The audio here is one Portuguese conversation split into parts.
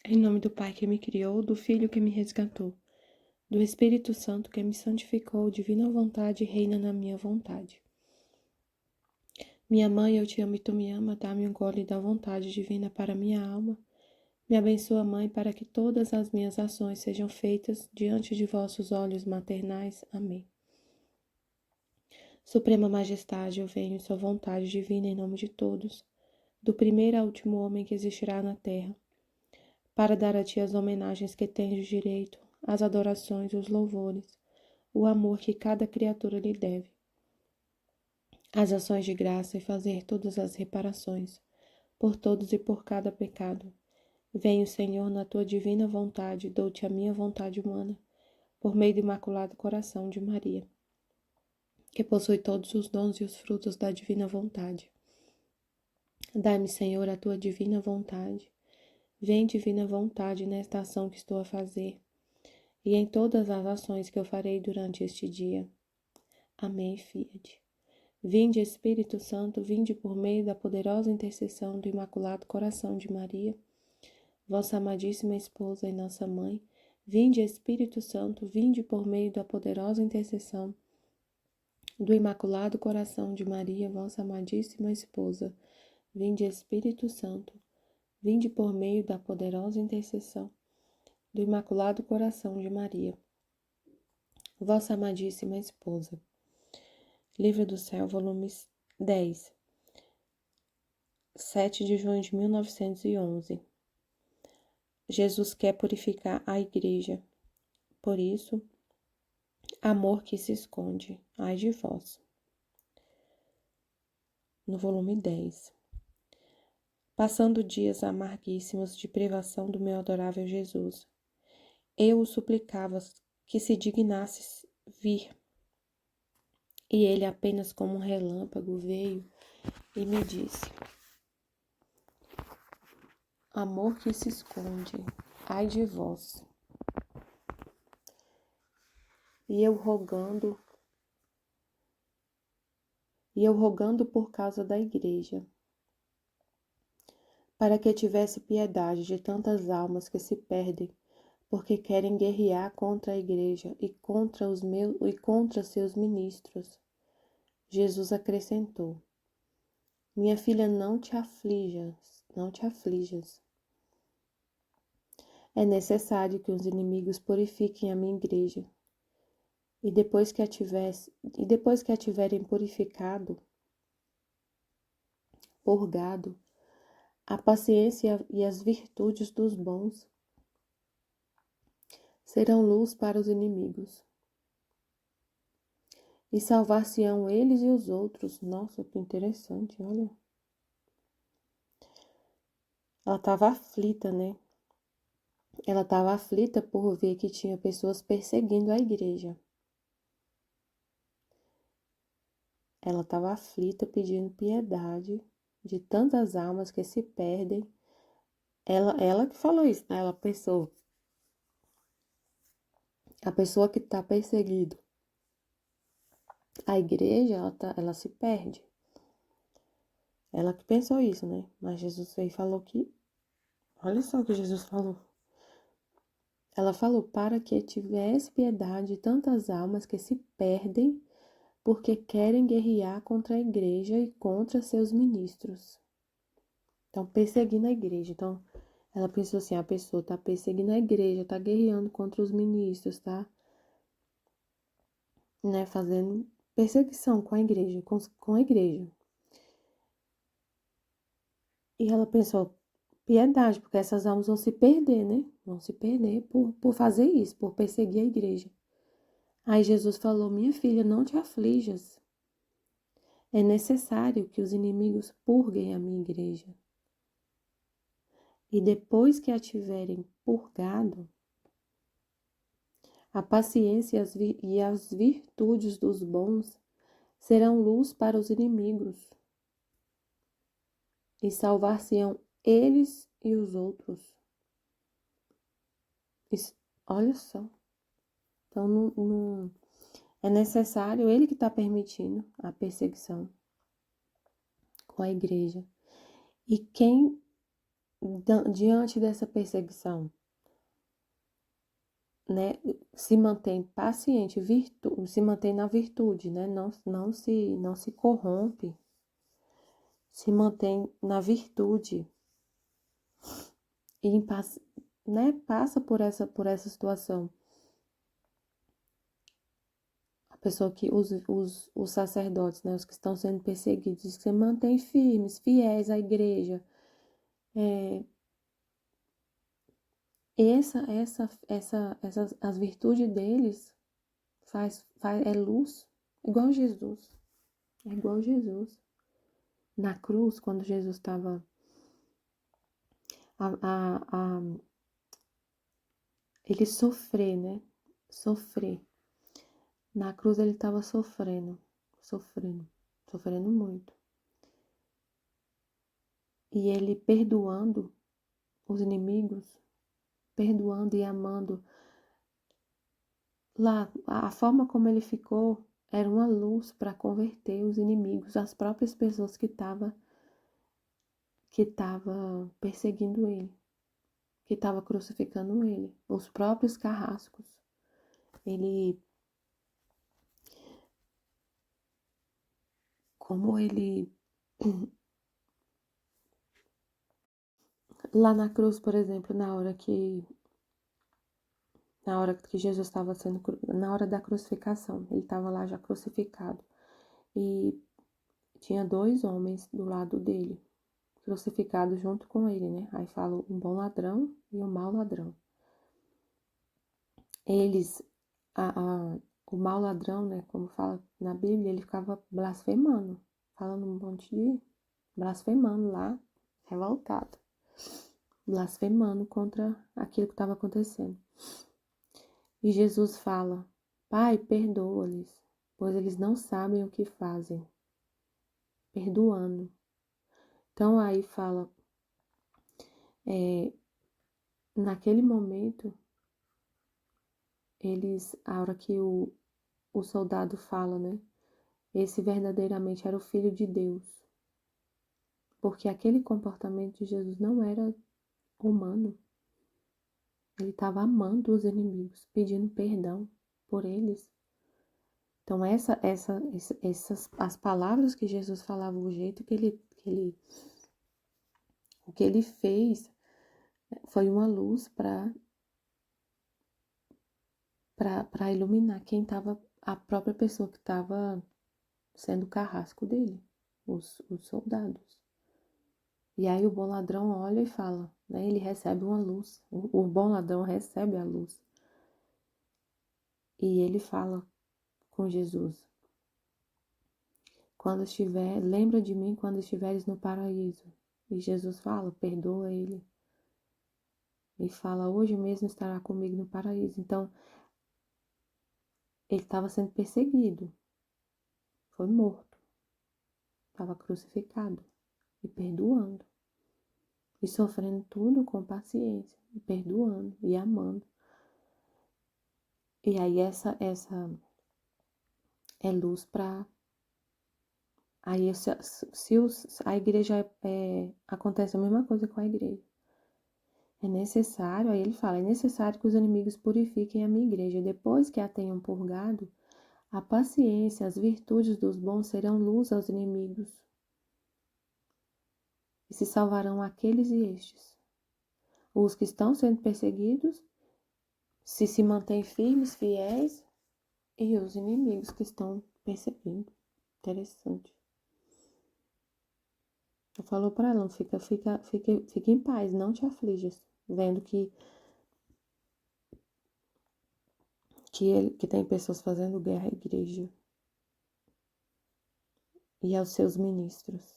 Em nome do Pai que me criou, do Filho que me resgatou, do Espírito Santo que me santificou, divina vontade reina na minha vontade. Minha mãe, eu te amo e tu me ama, dá-me um gole da vontade divina para minha alma. Me abençoa, Mãe, para que todas as minhas ações sejam feitas diante de vossos olhos maternais. Amém. Suprema Majestade, eu venho em sua vontade divina em nome de todos, do primeiro ao último homem que existirá na terra, para dar a ti as homenagens que tens direito, as adorações, os louvores, o amor que cada criatura lhe deve, as ações de graça e fazer todas as reparações, por todos e por cada pecado. Venho, Senhor, na tua divina vontade, dou-te a minha vontade humana, por meio do Imaculado Coração de Maria, que possui todos os dons e os frutos da divina vontade. Dai-me, Senhor, a tua divina vontade. Vem, divina vontade, nesta ação que estou a fazer, e em todas as ações que eu farei durante este dia. Amém, Fiat. Vinde, Espírito Santo, vinde por meio da poderosa intercessão do Imaculado Coração de Maria, vossa amadíssima esposa e nossa mãe. Vinde, Espírito Santo, vinde por meio da poderosa intercessão do Imaculado Coração de Maria, vossa amadíssima esposa. Vinde, Espírito Santo, vinde por meio da poderosa intercessão do Imaculado Coração de Maria, vossa amadíssima esposa. Livro do Céu, volume 10, 7 de junho de 1911. Jesus quer purificar a Igreja. Por isso, amor que se esconde, ai de vós. No volume 10. Passando dias amarguíssimos de privação do meu adorável Jesus, eu o suplicava que se dignasse vir. E ele, apenas como um relâmpago, veio e me disse: amor que se esconde, ai de vós. E eu rogando por causa da Igreja, para que tivesse piedade de tantas almas que se perdem, porque querem guerrear contra a Igreja e contra seus ministros. Jesus acrescentou: minha filha, não te aflijas. É necessário que os inimigos purifiquem a minha Igreja. E depois que a tiverem purificado, purgado, a paciência e as virtudes dos bons serão luz para os inimigos. E salvar-se-ão eles e os outros. Nossa, que interessante, olha. Ela estava aflita, né? Ela estava aflita por ver que tinha pessoas perseguindo a Igreja. Ela estava aflita pedindo piedade de tantas almas que se perdem. Ela que falou isso, né? Ela pensou: a pessoa que está perseguindo a Igreja, ela se perde. Ela que pensou isso, né? Mas Jesus veio e falou que... Olha só o que Jesus falou. Ela falou para que tivesse piedade de tantas almas que se perdem porque querem guerrear contra a Igreja e contra seus ministros. Estão perseguindo a Igreja. Então, ela pensou assim: a pessoa está perseguindo a Igreja, está guerreando contra os ministros, tá? Né, fazendo perseguição com a Igreja, com a Igreja. E ela pensou: piedade, porque essas almas vão se perder, né? Vão se perder por fazer isso, por perseguir a Igreja. Aí Jesus falou: minha filha, não te aflijas. É necessário que os inimigos purguem a minha Igreja. E depois que a tiverem purgado, a paciência e as virtudes dos bons serão luz para os inimigos, e salvar-se-ão eles e os outros. Isso, olha só. Então, não é necessário, ele que está permitindo a perseguição com a Igreja. E quem diante dessa perseguição, né, se mantém paciente, se mantém na virtude, né, não se corrompe, se mantém na virtude e né, passa por essa situação. A pessoa que, os sacerdotes, né, os que estão sendo perseguidos, se mantêm firmes, fiéis à igreja. As virtudes deles é luz, igual Jesus. É igual Jesus. Na cruz, quando Jesus estava ele sofrer, né? Sofrer. Na cruz ele estava sofrendo muito. E ele perdoando os inimigos, perdoando e amando. Lá, a forma como ele ficou era uma luz para converter os inimigos, as próprias pessoas que tava perseguindo ele, que estava crucificando ele, os próprios carrascos. Como ele lá na cruz, por exemplo, na hora que Jesus estava na hora da crucificação, ele estava lá já crucificado e tinha 2 homens do lado dele, crucificados junto com ele, né? Aí fala um bom ladrão e um mau ladrão. Eles, o mau ladrão, né? Como fala na Bíblia, ele ficava blasfemando, falando um monte de blasfemando lá, revoltado, blasfemando contra aquilo que estava acontecendo. E Jesus fala: Pai, perdoa-lhes, pois eles não sabem o que fazem. Perdoando. Então aí fala, naquele momento, a hora que o soldado fala, né? Esse verdadeiramente era o Filho de Deus. Porque aquele comportamento de Jesus não era humano. Ele estava amando os inimigos, pedindo perdão por eles. Então, as palavras que Jesus falava, o jeito o que ele fez foi uma luz para iluminar quem estava, a própria pessoa que estava sendo o carrasco dele, os soldados. E aí o bom ladrão olha e fala, né? Ele recebe uma luz, o bom ladrão recebe a luz. E ele fala com Jesus: lembra de mim quando estiveres no paraíso. E Jesus fala, perdoa ele. E fala, hoje mesmo estará comigo no paraíso. Então, ele estava sendo perseguido. Foi morto. Estava crucificado. E perdoando. E sofrendo tudo com paciência. E perdoando e amando. E aí essa é luz para... Aí se a igreja acontece a mesma coisa com a igreja. É necessário, aí ele fala, é necessário que os inimigos purifiquem a minha igreja. Depois que a tenham purgado, a paciência, as virtudes dos bons serão luz aos inimigos. E se salvarão aqueles e estes. Os que estão sendo perseguidos, se mantêm firmes, fiéis, e os inimigos que estão perseguindo. Interessante. Eu falou para ela, fica em paz, não te aflijas, vendo que tem pessoas fazendo guerra à igreja e aos seus ministros.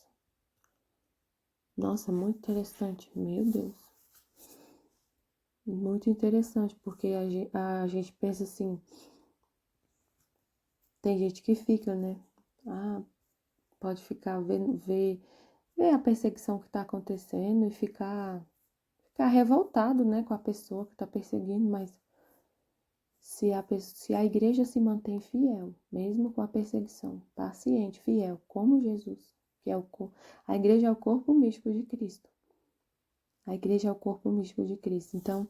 Nossa, muito interessante, meu Deus. Muito interessante, porque a gente pensa assim, tem gente que fica, né? Pode ficar ver a perseguição que está acontecendo e ficar revoltado, né, com a pessoa que está perseguindo, mas se a igreja se mantém fiel, mesmo com a perseguição, paciente, fiel, como Jesus, que a igreja é o corpo místico de Cristo. A igreja é o corpo místico de Cristo. Então,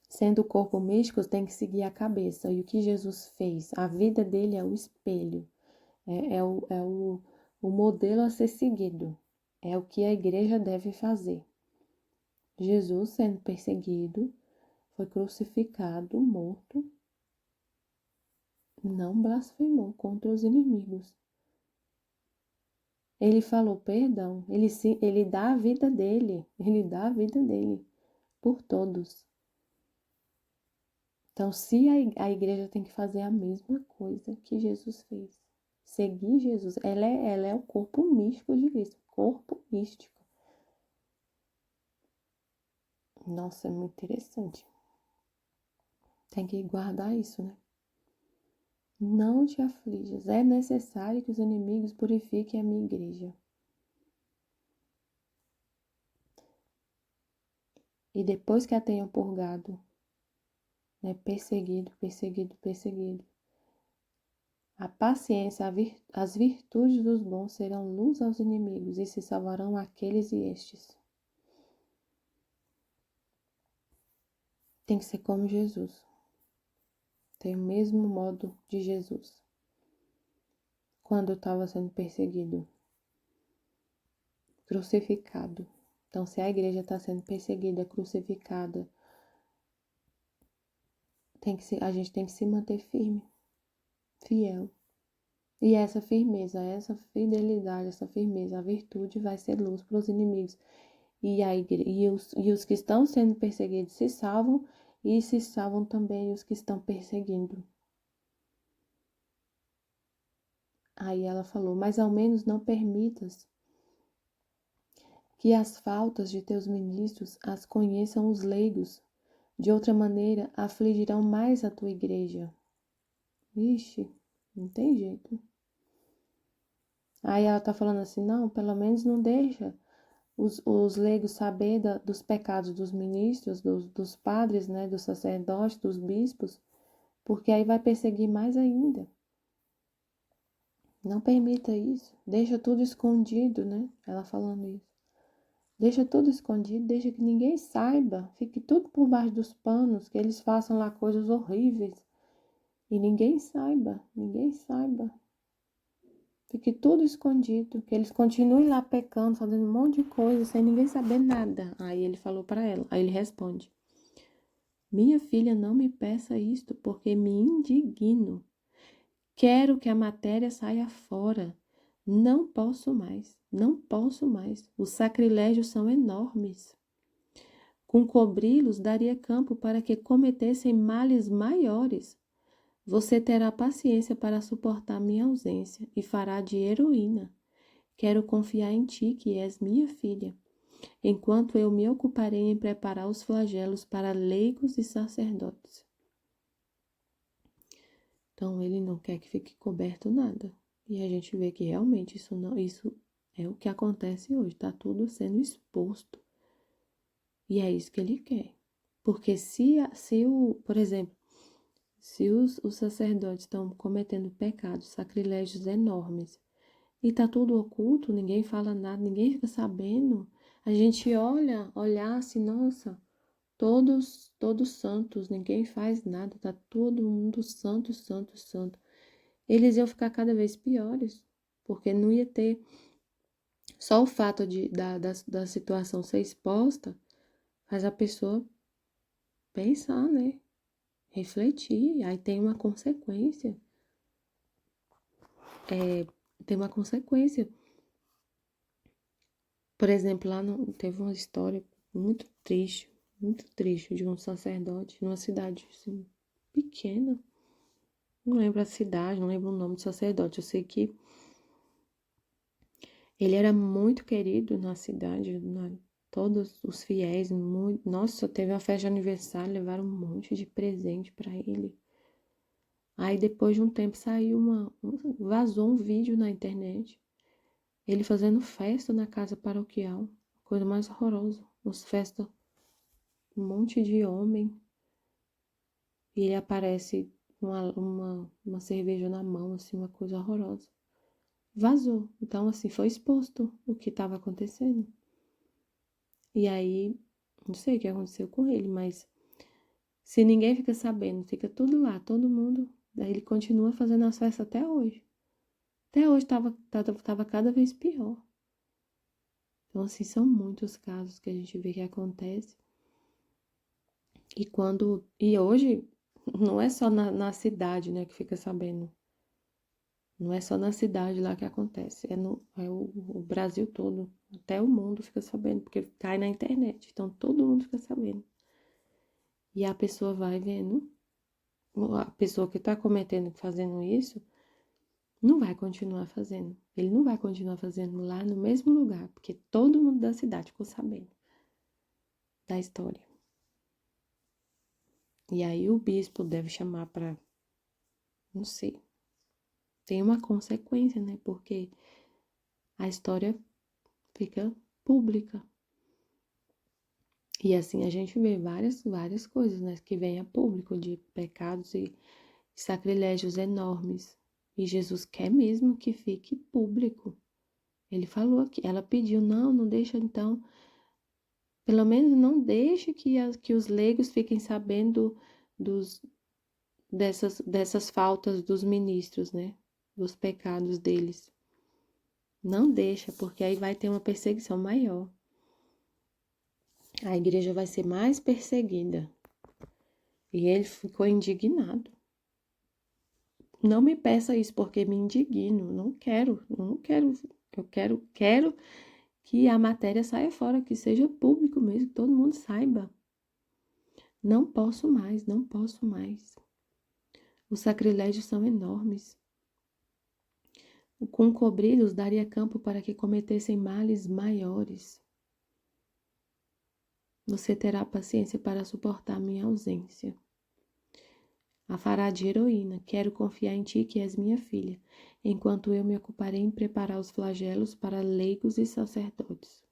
sendo o corpo místico, tem que seguir a cabeça. E o que Jesus fez? A vida dele é o espelho, o modelo a ser seguido. É o que a igreja deve fazer. Jesus, sendo perseguido, foi crucificado, morto, não blasfemou contra os inimigos. Ele falou perdão, ele dá ele dá a vida dele por todos. Então, se a igreja tem que fazer a mesma coisa que Jesus fez, seguir Jesus, ela é o corpo místico de Cristo, corpo místico. Nossa, é muito interessante. Tem que guardar isso, né? Não te aflijas, é necessário que os inimigos purifiquem a minha igreja. E depois que a tenham purgado, né, perseguido, a paciência, as virtudes dos bons serão luz aos inimigos e se salvarão aqueles e estes. Tem que ser como Jesus. Tem o mesmo modo de Jesus. Quando estava sendo perseguido, crucificado. Então, se a igreja está sendo perseguida, crucificada, a gente tem que se manter firme, fiel. E essa firmeza, essa fidelidade, essa firmeza, a virtude vai ser luz para os inimigos. E os que estão sendo perseguidos se salvam, e se salvam também os que estão perseguindo. Aí ela falou, mas ao menos não permitas que as faltas de teus ministros as conheçam os leigos. De outra maneira, afligirão mais a tua igreja. Vixe, não tem jeito. Aí ela tá falando assim, não, pelo menos não deixa os leigos saber dos pecados dos ministros, dos padres, né, dos sacerdotes, dos bispos, porque aí vai perseguir mais ainda. Não permita isso, deixa tudo escondido, né? Ela falando isso. Deixa tudo escondido, deixa que ninguém saiba, fique tudo por baixo dos panos, que eles façam lá coisas horríveis e ninguém saiba, ninguém saiba. Fique tudo escondido, que eles continuem lá pecando, fazendo um monte de coisa, sem ninguém saber nada. Aí ele falou para ela, aí ele responde: minha filha, não me peça isto, porque me indigno. Quero que a matéria saia fora. Não posso mais, não posso mais. Os sacrilégios são enormes. Com cobri-los daria campo para que cometessem males maiores. Você terá paciência para suportar minha ausência e fará de heroína. Quero confiar em ti, que és minha filha, enquanto eu me ocuparei em preparar os flagelos para leigos e sacerdotes. Então, ele não quer que fique coberto nada. E a gente vê que realmente isso é o que acontece hoje. Está tudo sendo exposto. E é isso que ele quer. Porque por exemplo, se os sacerdotes estão cometendo pecados, sacrilégios enormes, e tá tudo oculto, ninguém fala nada, ninguém fica sabendo, a gente olhar assim, nossa, todos santos, ninguém faz nada, tá todo mundo santo, santo, santo. Eles iam ficar cada vez piores, porque não ia ter só o fato da situação ser exposta, faz a pessoa pensar, né? Refletir, aí tem uma consequência. Tem uma consequência. Por exemplo, teve uma história muito triste, de um sacerdote numa cidade assim, pequena. Não lembro a cidade, não lembro o nome do sacerdote. Eu sei que ele era muito querido na cidade, todos os fiéis, nossa, teve uma festa de aniversário, levaram um monte de presente para ele. Aí depois de um tempo vazou um vídeo na internet, ele fazendo festa na casa paroquial, coisa mais horrorosa, umas festas, um monte de homem, e ele aparece com uma cerveja na mão, assim, uma coisa horrorosa. Vazou, então assim, foi exposto o que estava acontecendo. E aí, não sei o que aconteceu com ele, mas se ninguém fica sabendo, fica tudo lá, todo mundo, daí ele continua fazendo as festas até hoje. Até hoje tava cada vez pior. Então, assim, são muitos casos que a gente vê que acontece. E hoje, não é só na cidade, né, que fica sabendo. Não é só na cidade lá que acontece, é o Brasil todo, até o mundo fica sabendo, porque cai na internet, então todo mundo fica sabendo. E a pessoa vai vendo, a pessoa que tá cometendo, fazendo isso, não vai continuar fazendo. Ele não vai continuar fazendo lá no mesmo lugar, porque todo mundo da cidade ficou sabendo da história. E aí o bispo deve chamar para, não sei, tem uma consequência, né? Porque a história fica pública. E assim a gente vê várias coisas, né, que vêm a público de pecados e sacrilégios enormes. E Jesus quer mesmo que fique público. Ele falou aqui, ela pediu, não deixa então, pelo menos não deixe que os leigos fiquem sabendo dessas faltas dos ministros, né, dos pecados deles. Não deixa, porque aí vai ter uma perseguição maior. A igreja vai ser mais perseguida. E ele ficou indignado. Não me peça isso porque me indigno. Não quero. Eu quero que a matéria saia fora, que seja público mesmo, que todo mundo saiba. Não posso mais. Os sacrilégios são enormes. Com cobridos daria campo para que cometessem males maiores. Você terá paciência para suportar minha ausência. A fará de heroína. Quero confiar em ti, que és minha filha, enquanto eu me ocuparei em preparar os flagelos para leigos e sacerdotes.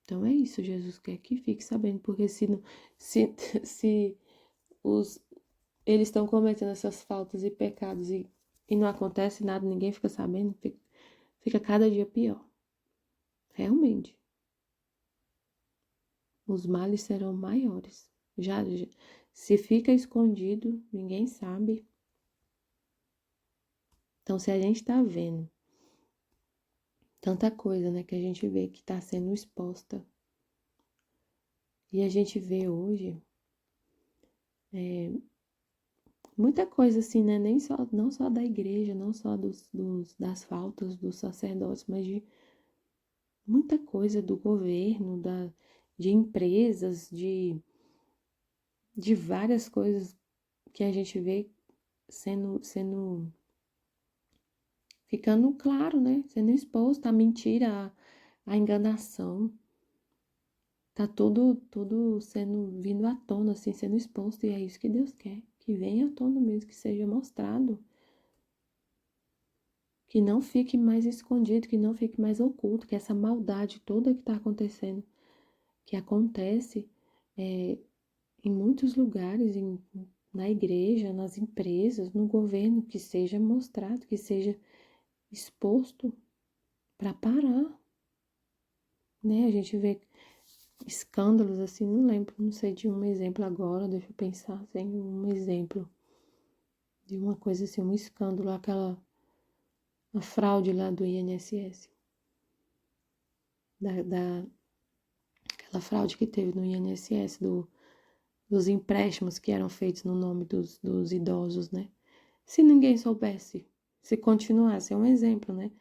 Então é isso, Jesus quer que fique sabendo, porque se, se eles estão cometendo essas faltas e pecados e não acontece nada, ninguém fica sabendo, fica cada dia pior. Realmente. Os males serão maiores. Já, se fica escondido, ninguém sabe. Então, se a gente está vendo tanta coisa, né, que a gente vê que está sendo exposta, e a gente vê hoje muita coisa assim, né, não só da igreja, não só das faltas dos sacerdotes, mas de muita coisa do governo, de empresas, de várias coisas que a gente vê sendo ficando claro, né? Sendo exposto a mentira, a enganação. Tá tudo vindo à tona, assim, sendo exposto, e é isso que Deus quer, que venha à tona mesmo, que seja mostrado, que não fique mais escondido, que não fique mais oculto, que essa maldade toda que está acontecendo, que acontece em muitos lugares, na igreja, nas empresas, no governo, que seja mostrado, que seja exposto para parar, né? A gente vê escândalos assim, não lembro, não sei de um exemplo agora, deixa eu pensar assim, um exemplo de uma coisa assim, um escândalo, a fraude lá do INSS, aquela fraude que teve no INSS, dos empréstimos que eram feitos no nome dos idosos, né? Se ninguém soubesse, se continuasse, é um exemplo, né?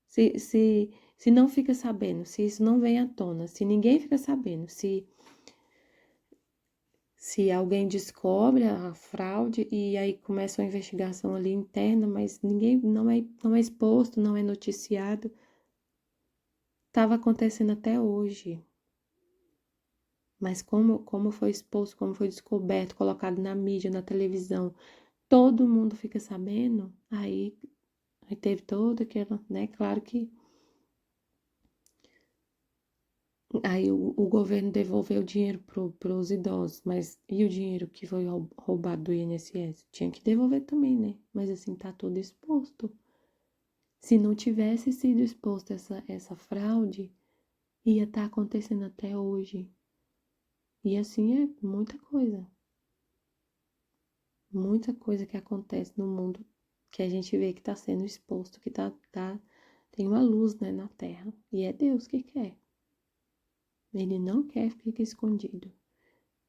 Se não fica sabendo, se isso não vem à tona, se ninguém fica sabendo, se alguém descobre a fraude e aí começa uma investigação ali interna, mas ninguém não é exposto, não é noticiado, estava acontecendo até hoje. Mas como foi exposto, como foi descoberto, colocado na mídia, na televisão, todo mundo fica sabendo, aí teve toda aquela, né? Claro que aí o governo devolveu o dinheiro para os idosos, mas e o dinheiro que foi roubado do INSS? Tinha que devolver também, né? Mas assim, tá tudo exposto. Se não tivesse sido exposta essa fraude, ia estar acontecendo até hoje. E assim é muita coisa. Muita coisa que acontece no mundo que a gente vê que está sendo exposto, que tem uma luz, né, na Terra. E é Deus que quer. Ele não quer que fique escondido,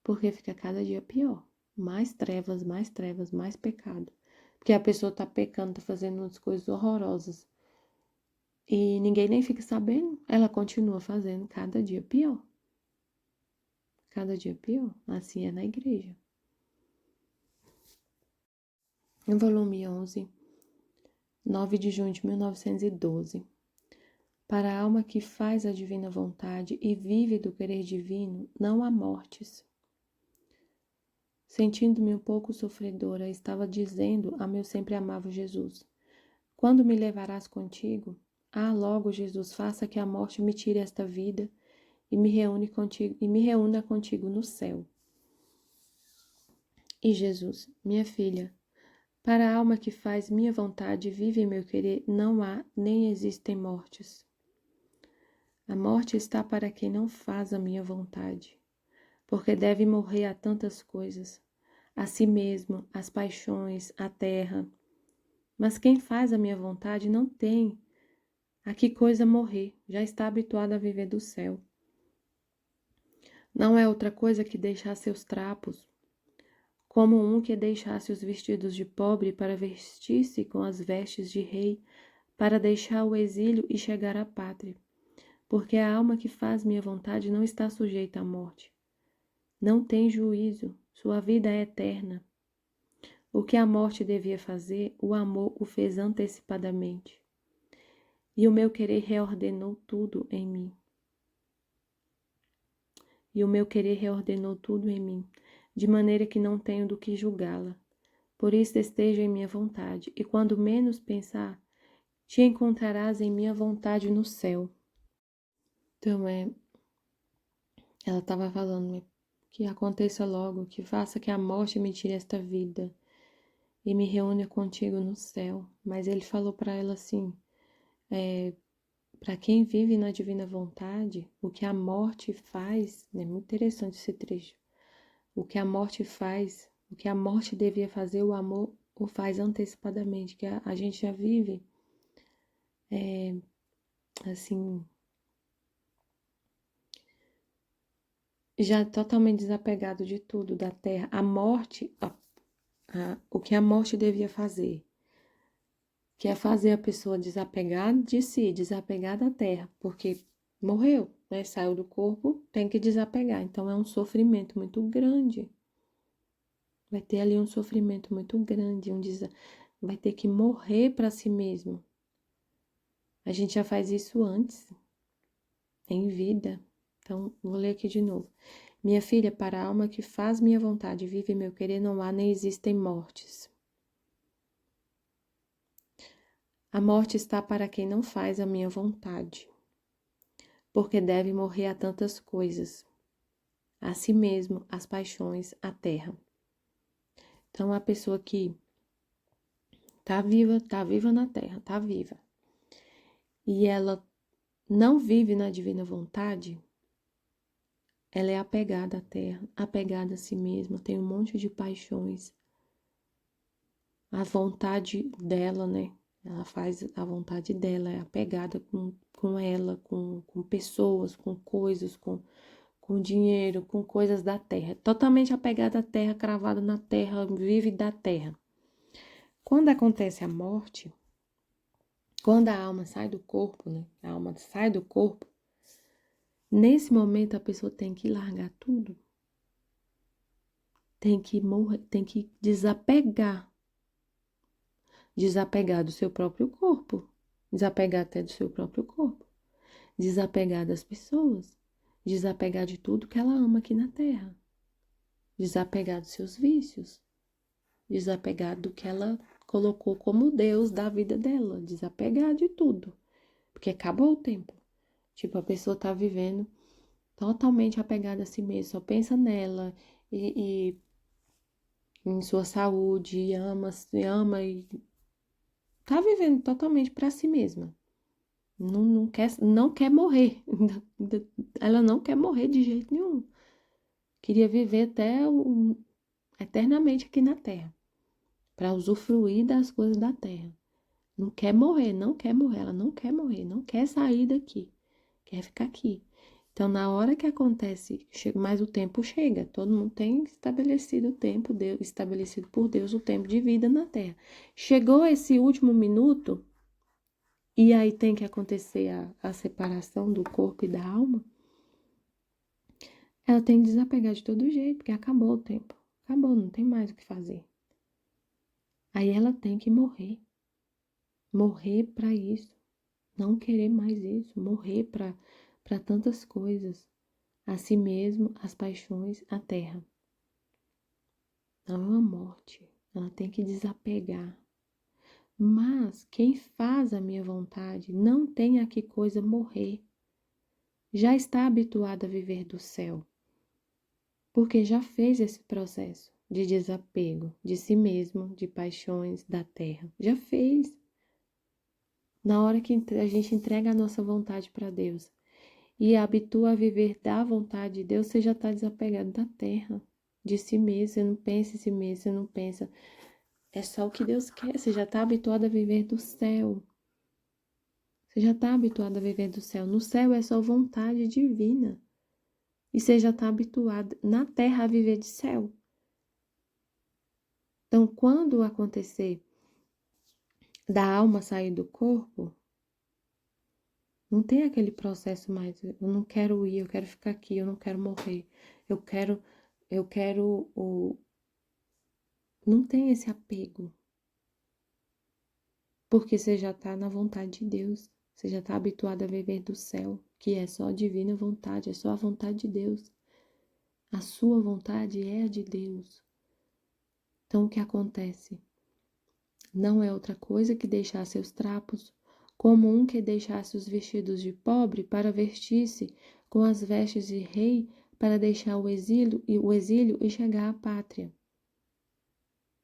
porque fica cada dia pior. Mais trevas, mais pecado. Porque a pessoa está pecando, está fazendo umas coisas horrorosas. E ninguém nem fica sabendo, ela continua fazendo cada dia pior. Cada dia pior. Assim é na igreja. No volume 11, 9 de junho de 1912. Para a alma que faz a divina vontade e vive do querer divino, não há mortes. Sentindo-me um pouco sofredora, estava dizendo a meu sempre amável Jesus: quando me levarás contigo? Ah, logo, Jesus, faça que a morte me tire esta vida e me reúna contigo no céu. E Jesus, minha filha, para a alma que faz minha vontade e vive em meu querer, não há nem existem mortes. A morte está para quem não faz a minha vontade, porque deve morrer a tantas coisas, a si mesmo, as paixões, a terra. Mas quem faz a minha vontade não tem a que coisa morrer, já está habituado a viver do céu. Não é outra coisa que deixar seus trapos, como um que deixasse os vestidos de pobre para vestir-se com as vestes de rei, para deixar o exílio e chegar à pátria. Porque a alma que faz minha vontade não está sujeita à morte. Não tem juízo, sua vida é eterna. O que a morte devia fazer, o amor o fez antecipadamente. E o meu querer reordenou tudo em mim. De maneira que não tenho do que julgá-la. Por isso esteja em minha vontade, e quando menos pensar, te encontrarás em minha vontade no céu. Então, ela estava falando que aconteça logo, que faça que a morte me tire esta vida e me reúna contigo no céu. Mas ele falou para ela assim, para quem vive na divina vontade, o que a morte faz, é muito interessante esse trecho, o que a morte faz, o que a morte devia fazer, o amor o faz antecipadamente, que a gente já vive, assim, já totalmente desapegado de tudo, da terra. A morte, o que a morte devia fazer, que é fazer a pessoa desapegar de si, desapegar da terra, porque morreu, né? Saiu do corpo, tem que desapegar. Então é um sofrimento muito grande. Vai ter ali um sofrimento muito grande, vai ter que morrer para si mesmo. A gente já faz isso antes, em vida. Então, vou ler aqui de novo. Minha filha, para a alma que faz minha vontade e vive meu querer, não há nem existem mortes. A morte está para quem não faz a minha vontade, porque deve morrer a tantas coisas, a si mesmo, as paixões, a terra. Então, a pessoa que tá viva na terra, tá viva, e ela não vive na divina vontade, ela é apegada à terra, apegada a si mesma, tem um monte de paixões. A vontade dela, né? Ela faz a vontade dela, é apegada com ela, com pessoas, com coisas, com dinheiro, com coisas da terra. Totalmente apegada à terra, cravada na terra, vive da terra. Quando acontece a morte, quando a alma sai do corpo, né? A alma sai do corpo, nesse momento a pessoa tem que largar tudo. Tem que morrer, tem que desapegar. Desapegar do seu próprio corpo. Desapegar até do seu próprio corpo. Desapegar das pessoas. Desapegar de tudo que ela ama aqui na Terra. Desapegar dos seus vícios. Desapegar do que ela colocou como Deus da vida dela. Desapegar de tudo. Porque acabou o tempo. Tipo, a pessoa tá vivendo totalmente apegada a si mesma. Só pensa nela e em sua saúde. E ama e tá vivendo totalmente para si mesma. não quer morrer. Ela não quer morrer de jeito nenhum. Queria viver eternamente aqui na Terra, para usufruir das coisas da Terra. Não quer morrer, não quer morrer, ela não quer morrer, não quer sair daqui, quer ficar aqui. Então, na hora que acontece, mas o tempo chega, todo mundo tem estabelecido o tempo, estabelecido por Deus o tempo de vida na Terra. Chegou esse último minuto, e aí tem que acontecer a separação do corpo e da alma, ela tem que desapegar de todo jeito, porque acabou o tempo. Acabou, não tem mais o que fazer. Aí ela tem que morrer. Morrer para isso. Não querer mais isso. Morrer para tantas coisas. A si mesmo, as paixões, a terra. Não é uma morte. Ela tem que desapegar. Mas quem faz a minha vontade não tem a que coisa morrer. Já está habituado a viver do céu. Porque já fez esse processo de desapego de si mesmo, de paixões, da terra. Já fez. Na hora que a gente entrega a nossa vontade para Deus e habitua a viver da vontade de Deus, você já está desapegado da terra, de si mesmo. Você não pensa em si mesmo, você não pensa. É só o que Deus quer. Você já está habituado a viver do céu. Você já está habituado a viver do céu. No céu é só vontade divina. E você já está habituado na terra a viver de céu. Então, quando acontecer da alma sair do corpo, não tem aquele processo mais, eu não quero ir, eu quero ficar aqui, eu não quero morrer, eu quero não tem esse apego, porque você já está na vontade de Deus, você já está habituado a viver do céu, que é só a divina vontade, é só a vontade de Deus, a sua vontade é a de Deus. Então o que acontece? Não é outra coisa que deixar seus trapos, como um que deixasse os vestidos de pobre para vestir-se com as vestes de rei, para deixar o exílio e chegar à pátria.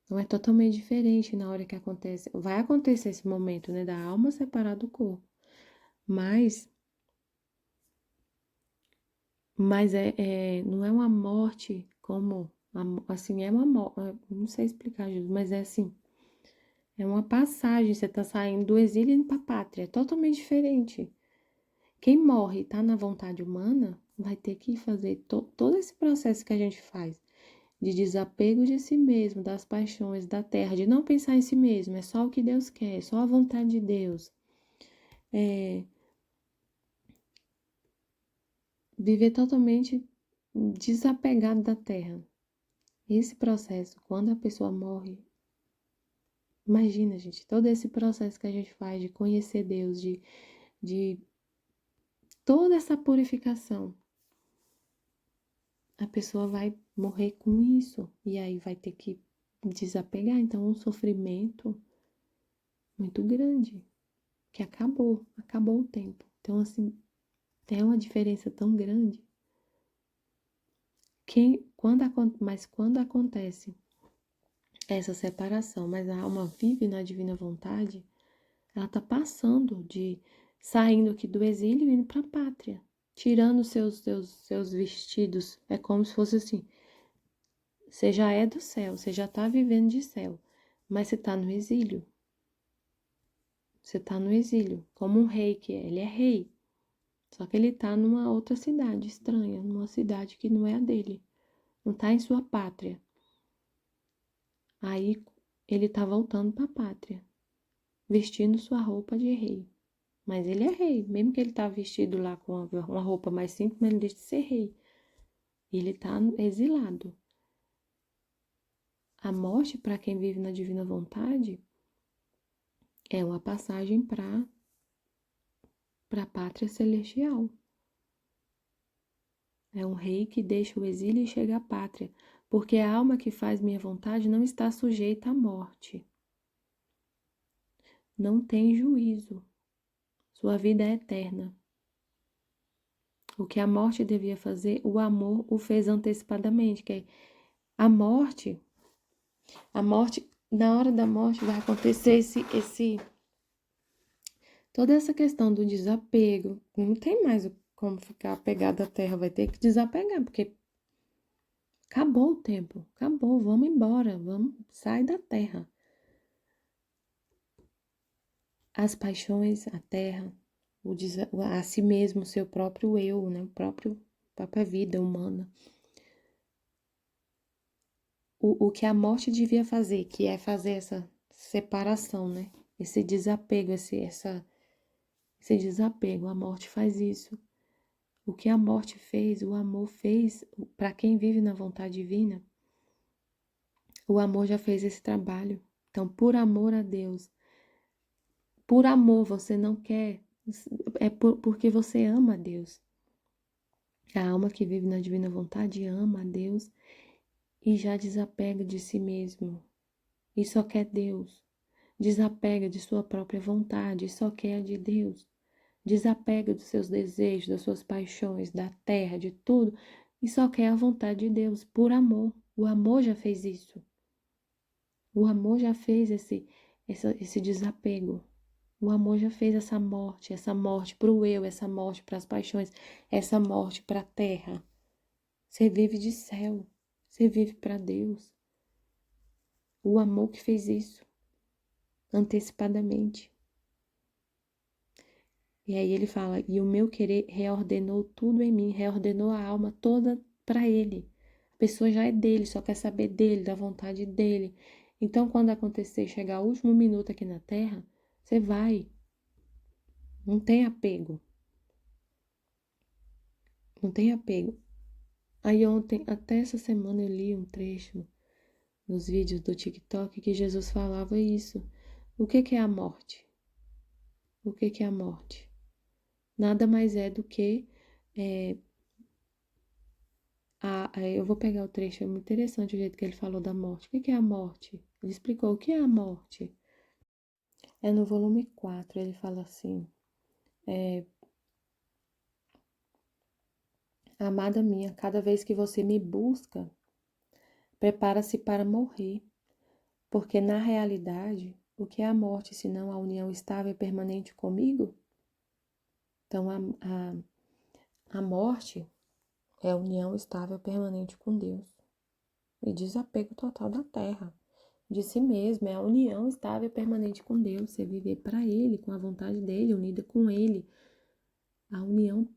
Não é totalmente diferente na hora que acontece. Vai acontecer esse momento, né, da alma separar do corpo. Mas não é uma morte como, assim, é uma morte, não sei explicar, mas é assim, é uma passagem, você está saindo do exílio e indo para a pátria, é totalmente diferente. Quem morre e está na vontade humana vai ter que fazer todo esse processo que a gente faz, de desapego de si mesmo, das paixões, da terra, de não pensar em si mesmo, é só o que Deus quer, é só a vontade de Deus. Viver totalmente desapegado da terra. Esse processo, quando a pessoa morre, imagina, gente, todo esse processo que a gente faz de conhecer Deus, de toda essa purificação, a pessoa vai morrer com isso e aí vai ter que desapegar. Então, um sofrimento muito grande, que acabou o tempo. Então, assim, tem uma diferença tão grande. Mas quando acontece essa separação, mas a alma vive na divina vontade, ela está saindo aqui do exílio e indo para a pátria, tirando seus vestidos. É como se fosse assim, você já é do céu, você já está vivendo de céu, mas você está no exílio. Você está no exílio, como um rei que é. Ele é rei, só que ele está numa outra cidade estranha, numa cidade que não é a dele. Não está em sua pátria. Aí ele está voltando para a pátria, vestindo sua roupa de rei. Mas ele é rei, mesmo que ele está vestido lá com uma roupa mais simples, mas ele deixa de ser rei. Ele está exilado. A morte, para quem vive na divina vontade, é uma passagem para a pátria celestial. É um rei que deixa o exílio e chega à pátria, porque a alma que faz minha vontade não está sujeita à morte. Não tem juízo. Sua vida é eterna. O que a morte devia fazer, o amor o fez antecipadamente, que é a morte, na hora da morte vai acontecer Toda essa questão do desapego, não tem mais como ficar apegado à terra, vai ter que desapegar, porque acabou o tempo, acabou, vamos embora, vamos sair da terra. As paixões, a terra, a si mesmo, o seu próprio eu, né? Própria vida humana. O que a morte devia fazer, que é fazer essa separação, né? Esse desapego, esse desapego, a morte faz isso. O que a morte fez, o amor fez, para quem vive na vontade divina, o amor já fez esse trabalho. Então, por amor a Deus, por amor você não quer, porque você ama a Deus. A alma que vive na divina vontade ama a Deus e já desapega de si mesmo e só quer Deus. Desapega de sua própria vontade e só quer a de Deus. Desapega dos seus desejos, das suas paixões, da terra, de tudo e só quer a vontade de Deus por amor. O amor já fez isso. O amor já fez esse desapego. O amor já fez essa morte para o eu, essa morte para as paixões, essa morte para a terra. Você vive de céu, você vive para Deus. O amor que fez isso, antecipadamente. E aí ele fala, e o meu querer reordenou tudo em mim, reordenou a alma toda para ele. A pessoa já é dele, só quer saber dele, da vontade dele. Então, quando acontecer, chegar o último minuto aqui na terra, você vai. Não tem apego. Não tem apego. Aí ontem, até essa semana, eu li um trecho nos vídeos do TikTok que Jesus falava isso. O que é a morte? O que é a morte? Nada mais é do que... eu vou pegar o trecho, é muito interessante o jeito que ele falou da morte. O que é a morte? Ele explicou o que é a morte. É no volume 4, ele fala assim... Amada minha, cada vez que você me busca, prepara-se para morrer, porque na realidade, o que é a morte senão a união estável e permanente comigo? Então, a morte é a união estável e permanente com Deus e desapego total da terra, de si mesmo, é a união estável e permanente com Deus, você viver para Ele, com a vontade dEle, unida com Ele, a união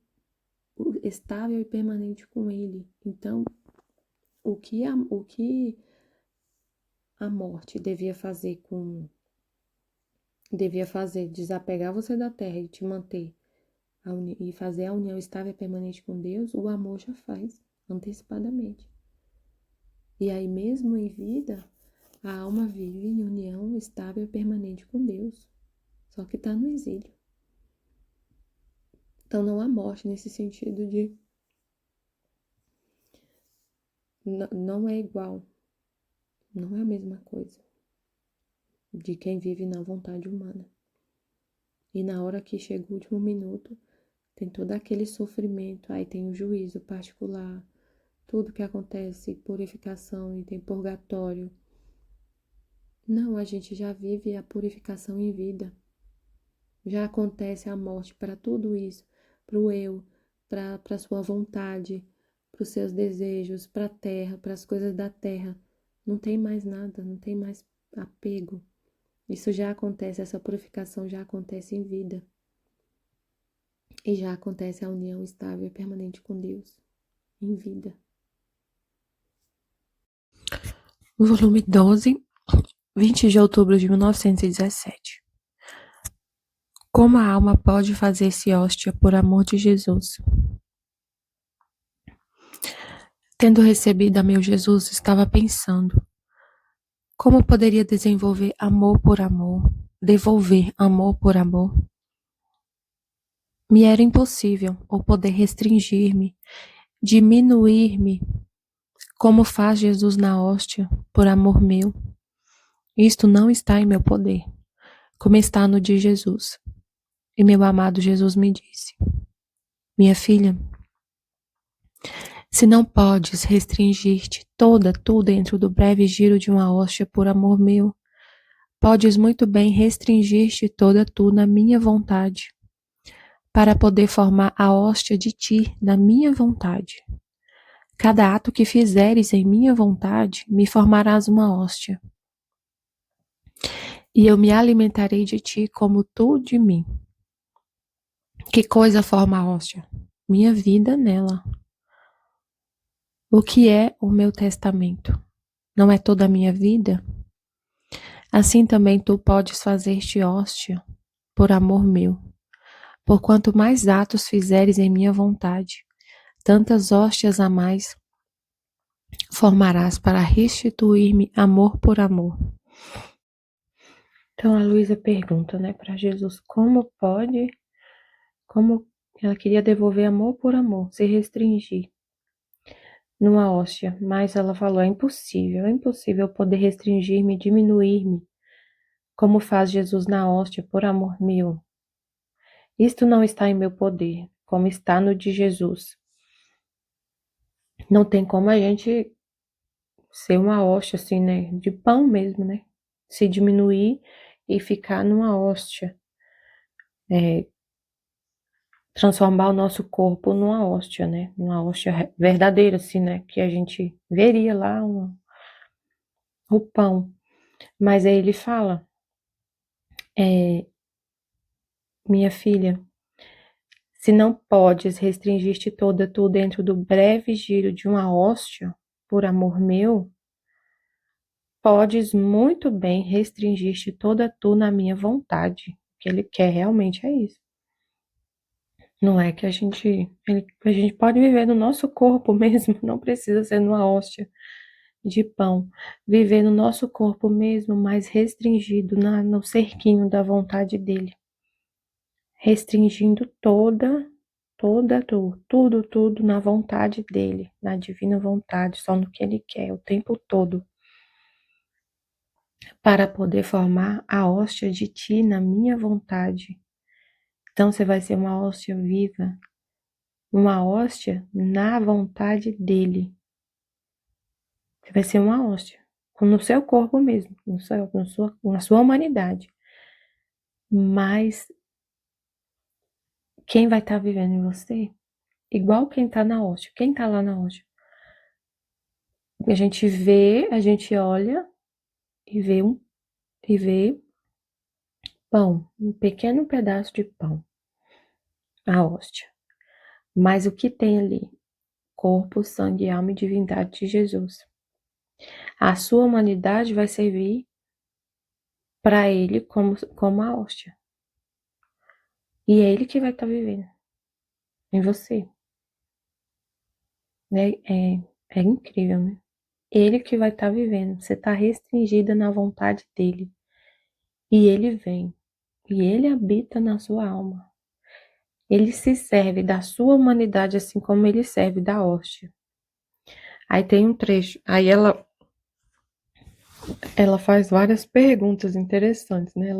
estável e permanente com Ele. Então, o que a morte devia fazer, desapegar você da terra e te manter e fazer a união estável e permanente com Deus, o amor já faz antecipadamente. E aí mesmo em vida, a alma vive em união estável e permanente com Deus, só que está no exílio. Então não há morte nesse sentido de não é igual, não é a mesma coisa de quem vive na vontade humana. E na hora que chega o último minuto, tem todo aquele sofrimento, aí tem o juízo particular, tudo que acontece, purificação e tem purgatório. Não, a gente já vive a purificação em vida. Já acontece a morte para tudo isso, para o eu, para a sua vontade, para os seus desejos, para a terra, para as coisas da terra. Não tem mais nada, não tem mais apego. Isso já acontece, essa purificação já acontece em vida. E já acontece a união estável e permanente com Deus, em vida. Volume 12, 20 de outubro de 1917. Como a alma pode fazer-se hóstia por amor de Jesus? Tendo recebido a meu Jesus, estava pensando, como poderia desenvolver amor por amor, devolver amor por amor? Me era impossível ou poder restringir-me, diminuir-me, como faz Jesus na hóstia, por amor meu. Isto não está em meu poder, como está no de Jesus. E meu amado Jesus me disse, minha filha, se não podes restringir-te toda tu dentro do breve giro de uma hóstia por amor meu, podes muito bem restringir-te toda tu na minha vontade, para poder formar a hóstia de ti na minha vontade. Cada ato que fizeres em minha vontade, me formarás uma hóstia. E eu me alimentarei de ti como tu de mim. Que coisa forma a hóstia? Minha vida nela. O que é o meu testamento? Não é toda a minha vida? Assim também tu podes fazer-te hóstia por amor meu. Porquanto mais atos fizeres em minha vontade, tantas hóstias a mais formarás para restituir-me amor por amor. Então a Luísa pergunta, para Jesus, como ela queria devolver amor por amor, se restringir numa hóstia, mas ela falou, é impossível poder restringir-me, diminuir-me, como faz Jesus na hóstia, por amor meu. Isto não está em meu poder, como está no de Jesus. Não tem como a gente ser uma hóstia, assim, de pão mesmo, se diminuir e ficar numa hóstia. Transformar o nosso corpo numa hóstia, numa hóstia verdadeira, assim, que a gente veria lá o pão. Mas aí ele fala, minha filha, se não podes restringir-te toda tu dentro do breve giro de uma hóstia, por amor meu, podes muito bem restringir-te toda tu na minha vontade. O que ele quer realmente é isso. Não é que a gente pode viver no nosso corpo mesmo, não precisa ser numa hóstia de pão. Viver no nosso corpo mesmo, mas restringido no cerquinho da vontade dele. Restringindo tudo na vontade dele, na divina vontade, só no que ele quer, o tempo todo. Para poder formar a hóstia de ti na minha vontade. Então você vai ser uma hóstia viva, uma hóstia na vontade dele. Você vai ser uma hóstia, no seu corpo mesmo, na sua humanidade. Mas quem vai estar vivendo em você? Igual quem está na hóstia. Quem está lá na hóstia? A gente vê, a gente olha e vê pão, um pequeno pedaço de pão, a hóstia. Mas o que tem ali? Corpo, sangue, alma e divindade de Jesus. A sua humanidade vai servir para ele como a hóstia. E é ele que vai estar vivendo em você. É incrível, né? Ele que vai estar vivendo. Você está restringida na vontade dele. E ele vem. E ele habita na sua alma. Ele se serve da sua humanidade assim como ele serve da hóstia. Aí tem um trecho. Aí ela faz várias perguntas interessantes, né?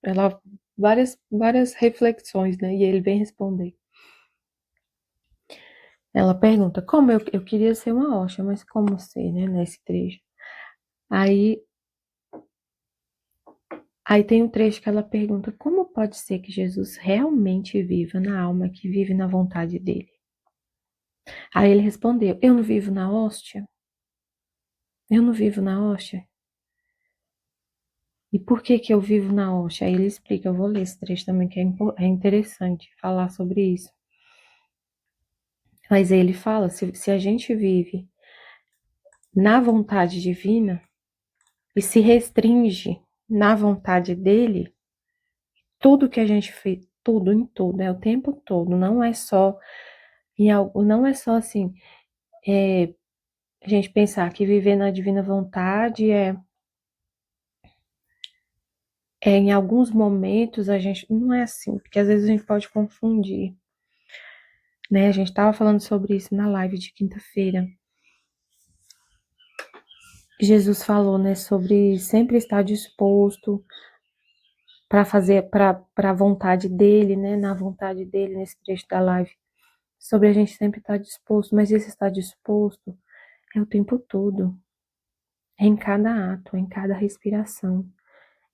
Ela várias reflexões, né? E ele vem responder. Ela pergunta, como eu queria ser uma hóstia, mas como ser, né? Nesse trecho. Aí tem um trecho que ela pergunta, como pode ser que Jesus realmente viva na alma que vive na vontade dele? Aí ele respondeu, eu não vivo na hóstia? Eu não vivo na hóstia? E por que eu vivo na hóstia? Aí ele explica, eu vou ler esse trecho também, que é interessante falar sobre isso. Mas aí ele fala, se a gente vive na vontade divina e se restringe na vontade dele, tudo que a gente fez, tudo em tudo, o tempo todo, não é só em algo, não é só assim, a gente pensar que viver na divina vontade é em alguns momentos a gente, não é assim, porque às vezes a gente pode confundir, né? A gente estava falando sobre isso na live de quinta-feira. Jesus falou, né, sobre sempre estar disposto para fazer para a vontade dele, né, na vontade dele, nesse trecho da live, sobre a gente sempre estar disposto, mas esse estar disposto é o tempo todo, é em cada ato, é em cada respiração,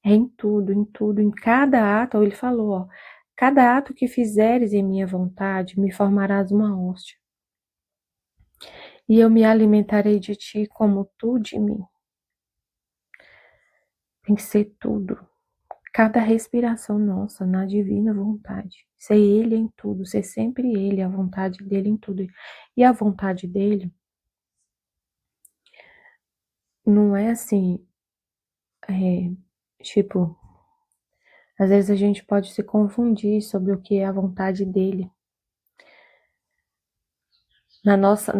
É em tudo, em tudo, em cada ato, ele falou, ó, cada ato que fizeres em minha vontade, me formarás uma hóstia. E eu me alimentarei de ti como tu de mim. Tem que ser tudo. Cada respiração nossa na divina vontade. Ser ele em tudo, ser sempre ele, a vontade dele em tudo. E a vontade dele não é assim, tipo, às vezes a gente pode se confundir sobre o que é a vontade dele. Na nossa,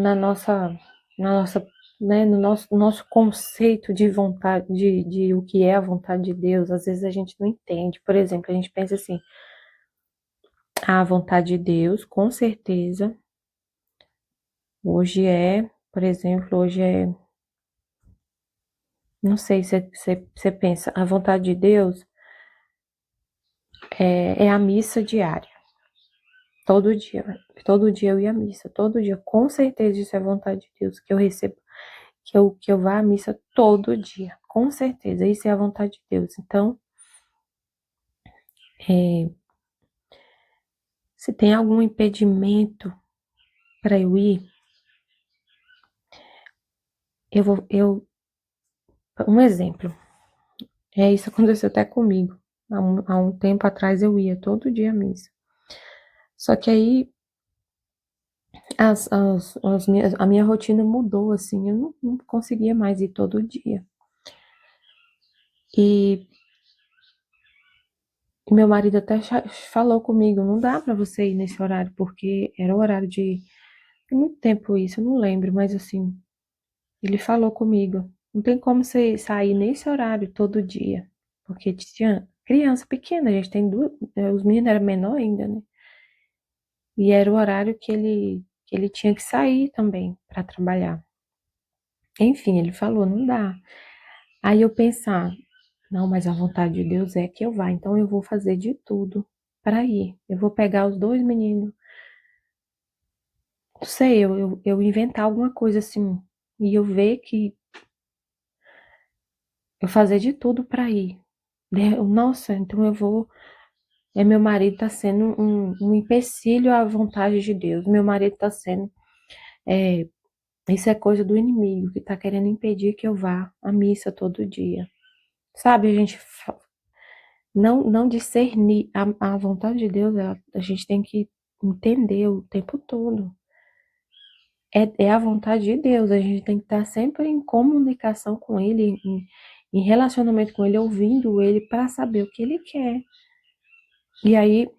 né, no nosso conceito de vontade, de o que é a vontade de Deus, às vezes a gente não entende. Por exemplo, a gente pensa assim, a vontade de Deus, com certeza, hoje é, por exemplo, hoje é, não sei se você pensa, a vontade de Deus é a missa diária. Todo dia eu ia à missa, todo dia, com certeza isso é vontade de Deus, que eu recebo, que eu vá à missa todo dia, com certeza, isso é a vontade de Deus. Então, se tem algum impedimento para eu ir, um exemplo, isso aconteceu até comigo, há um tempo atrás eu ia todo dia à missa, só que aí a minha rotina mudou, assim, eu não conseguia mais ir todo dia. E meu marido até falou comigo, não dá pra você ir nesse horário, porque era o horário de... Tem muito tempo isso, eu não lembro, mas assim, ele falou comigo, não tem como você sair nesse horário todo dia, porque tinha criança pequena, a gente tem duas, os meninos eram menor ainda, né? E era o horário que ele tinha que sair também pra trabalhar. Enfim, ele falou, não dá. Aí eu pensar, não, mas a vontade de Deus é que eu vá, então eu vou fazer de tudo para ir. Eu vou pegar os dois meninos, não sei, eu inventar alguma coisa assim, e eu ver que eu fazer de tudo para ir. Nossa, então eu vou. Meu marido tá sendo um empecilho à vontade de Deus. Meu marido tá sendo. É, isso é coisa do inimigo que tá querendo impedir que eu vá à missa todo dia. Sabe, a gente não discernir a vontade de Deus, a gente tem que entender o tempo todo. É a vontade de Deus, a gente tem que estar sempre em comunicação com Ele, em relacionamento com Ele, ouvindo Ele para saber o que Ele quer. E aí,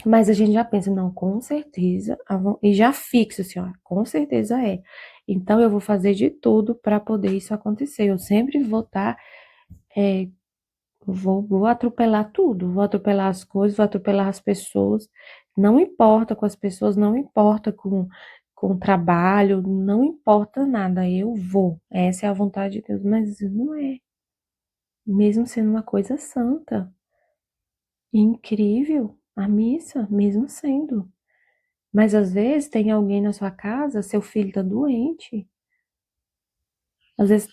mas a gente já pensa, não, com certeza, e já fixa assim, ó, com certeza é. Então eu vou fazer de tudo para poder isso acontecer. Eu sempre vou estar vou atropelar tudo, vou atropelar as coisas, vou atropelar as pessoas. Não importa com as pessoas, não importa com o trabalho, não importa nada, eu vou. Essa é a vontade de Deus, mas não é. Mesmo sendo uma coisa santa, incrível, a missa, mesmo sendo. Mas às vezes tem alguém na sua casa, seu filho tá doente. Às vezes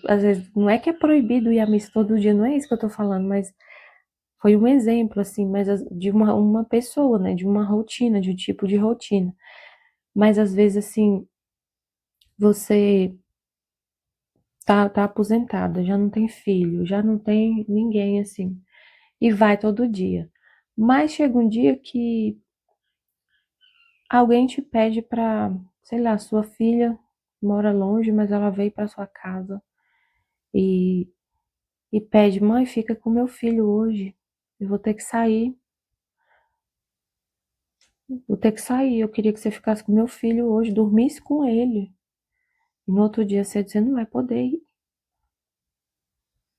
às vezes não é que é proibido ir à missa todo dia, não é isso que eu tô falando, mas foi um exemplo, assim, mas de uma pessoa, né? De uma rotina, de um tipo de rotina. Mas às vezes, assim, você tá aposentada, já não tem filho, já não tem ninguém, assim, e vai todo dia. Mas chega um dia que alguém te pede pra, sei lá, sua filha mora longe, mas ela veio pra sua casa e, e pede, mãe, fica com meu filho hoje. Eu vou ter que sair. Vou ter que sair. Eu queria que você ficasse com meu filho hoje, dormisse com ele. E no outro dia você não vai poder ir.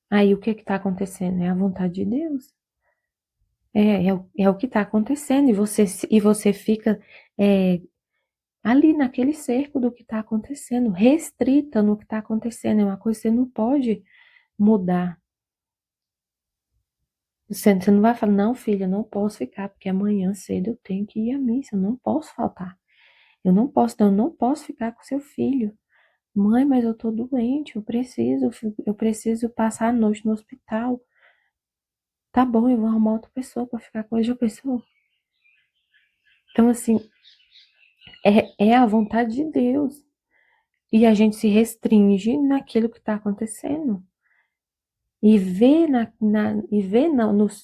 Aí o que está acontecendo? É a vontade de Deus. É o que está acontecendo. E você fica ali naquele cerco do que está acontecendo, restrita no que está acontecendo. É uma coisa que você não pode mudar. Você não vai falar, não, filha, não posso ficar, porque amanhã cedo eu tenho que ir à missa, eu não posso faltar. Eu não posso ficar com seu filho. Mãe, mas eu tô doente, eu preciso passar a noite no hospital. Tá bom, eu vou arrumar outra pessoa para ficar com outra pessoa. Então, assim, é a vontade de Deus. E a gente se restringe naquilo que está acontecendo. E vê,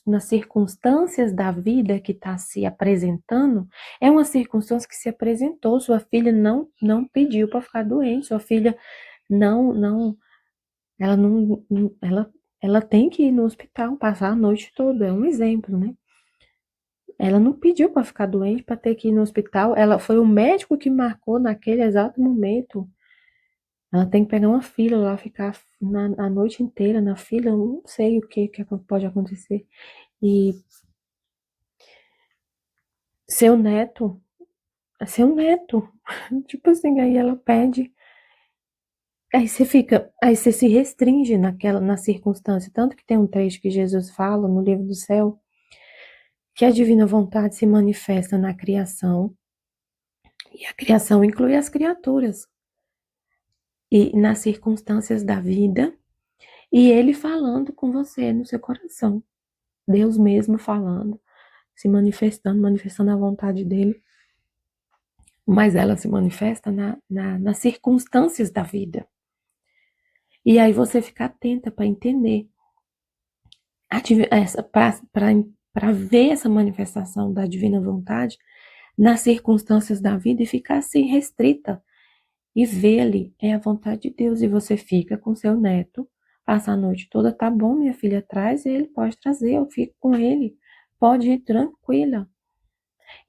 nas circunstâncias da vida que está se apresentando, é uma circunstância que se apresentou. Sua filha não pediu para ficar doente, sua filha não, não, ela ela tem que ir no hospital, passar a noite toda, é um exemplo, né? Ela não pediu para ficar doente, para ter que ir no hospital, ela foi o médico que marcou naquele exato momento. Ela tem que pegar uma fila lá, ficar a noite inteira na fila, eu não sei o que pode acontecer. E seu neto, seu neto, tipo assim, aí ela pede, aí você se restringe na circunstância, tanto que tem um trecho que Jesus fala no livro do céu, que a divina vontade se manifesta na criação, e a criação inclui as criaturas, e nas circunstâncias da vida, e ele falando com você no seu coração, Deus mesmo falando, se manifestando a vontade dele, mas ela se manifesta nas circunstâncias da vida. E aí você fica atenta para entender, para ver essa manifestação da divina vontade nas circunstâncias da vida e ficar assim restrita e ver ali, é a vontade de Deus. E você fica com seu neto, passa a noite toda, tá bom, minha filha, traz ele, pode trazer, eu fico com ele, pode ir tranquila.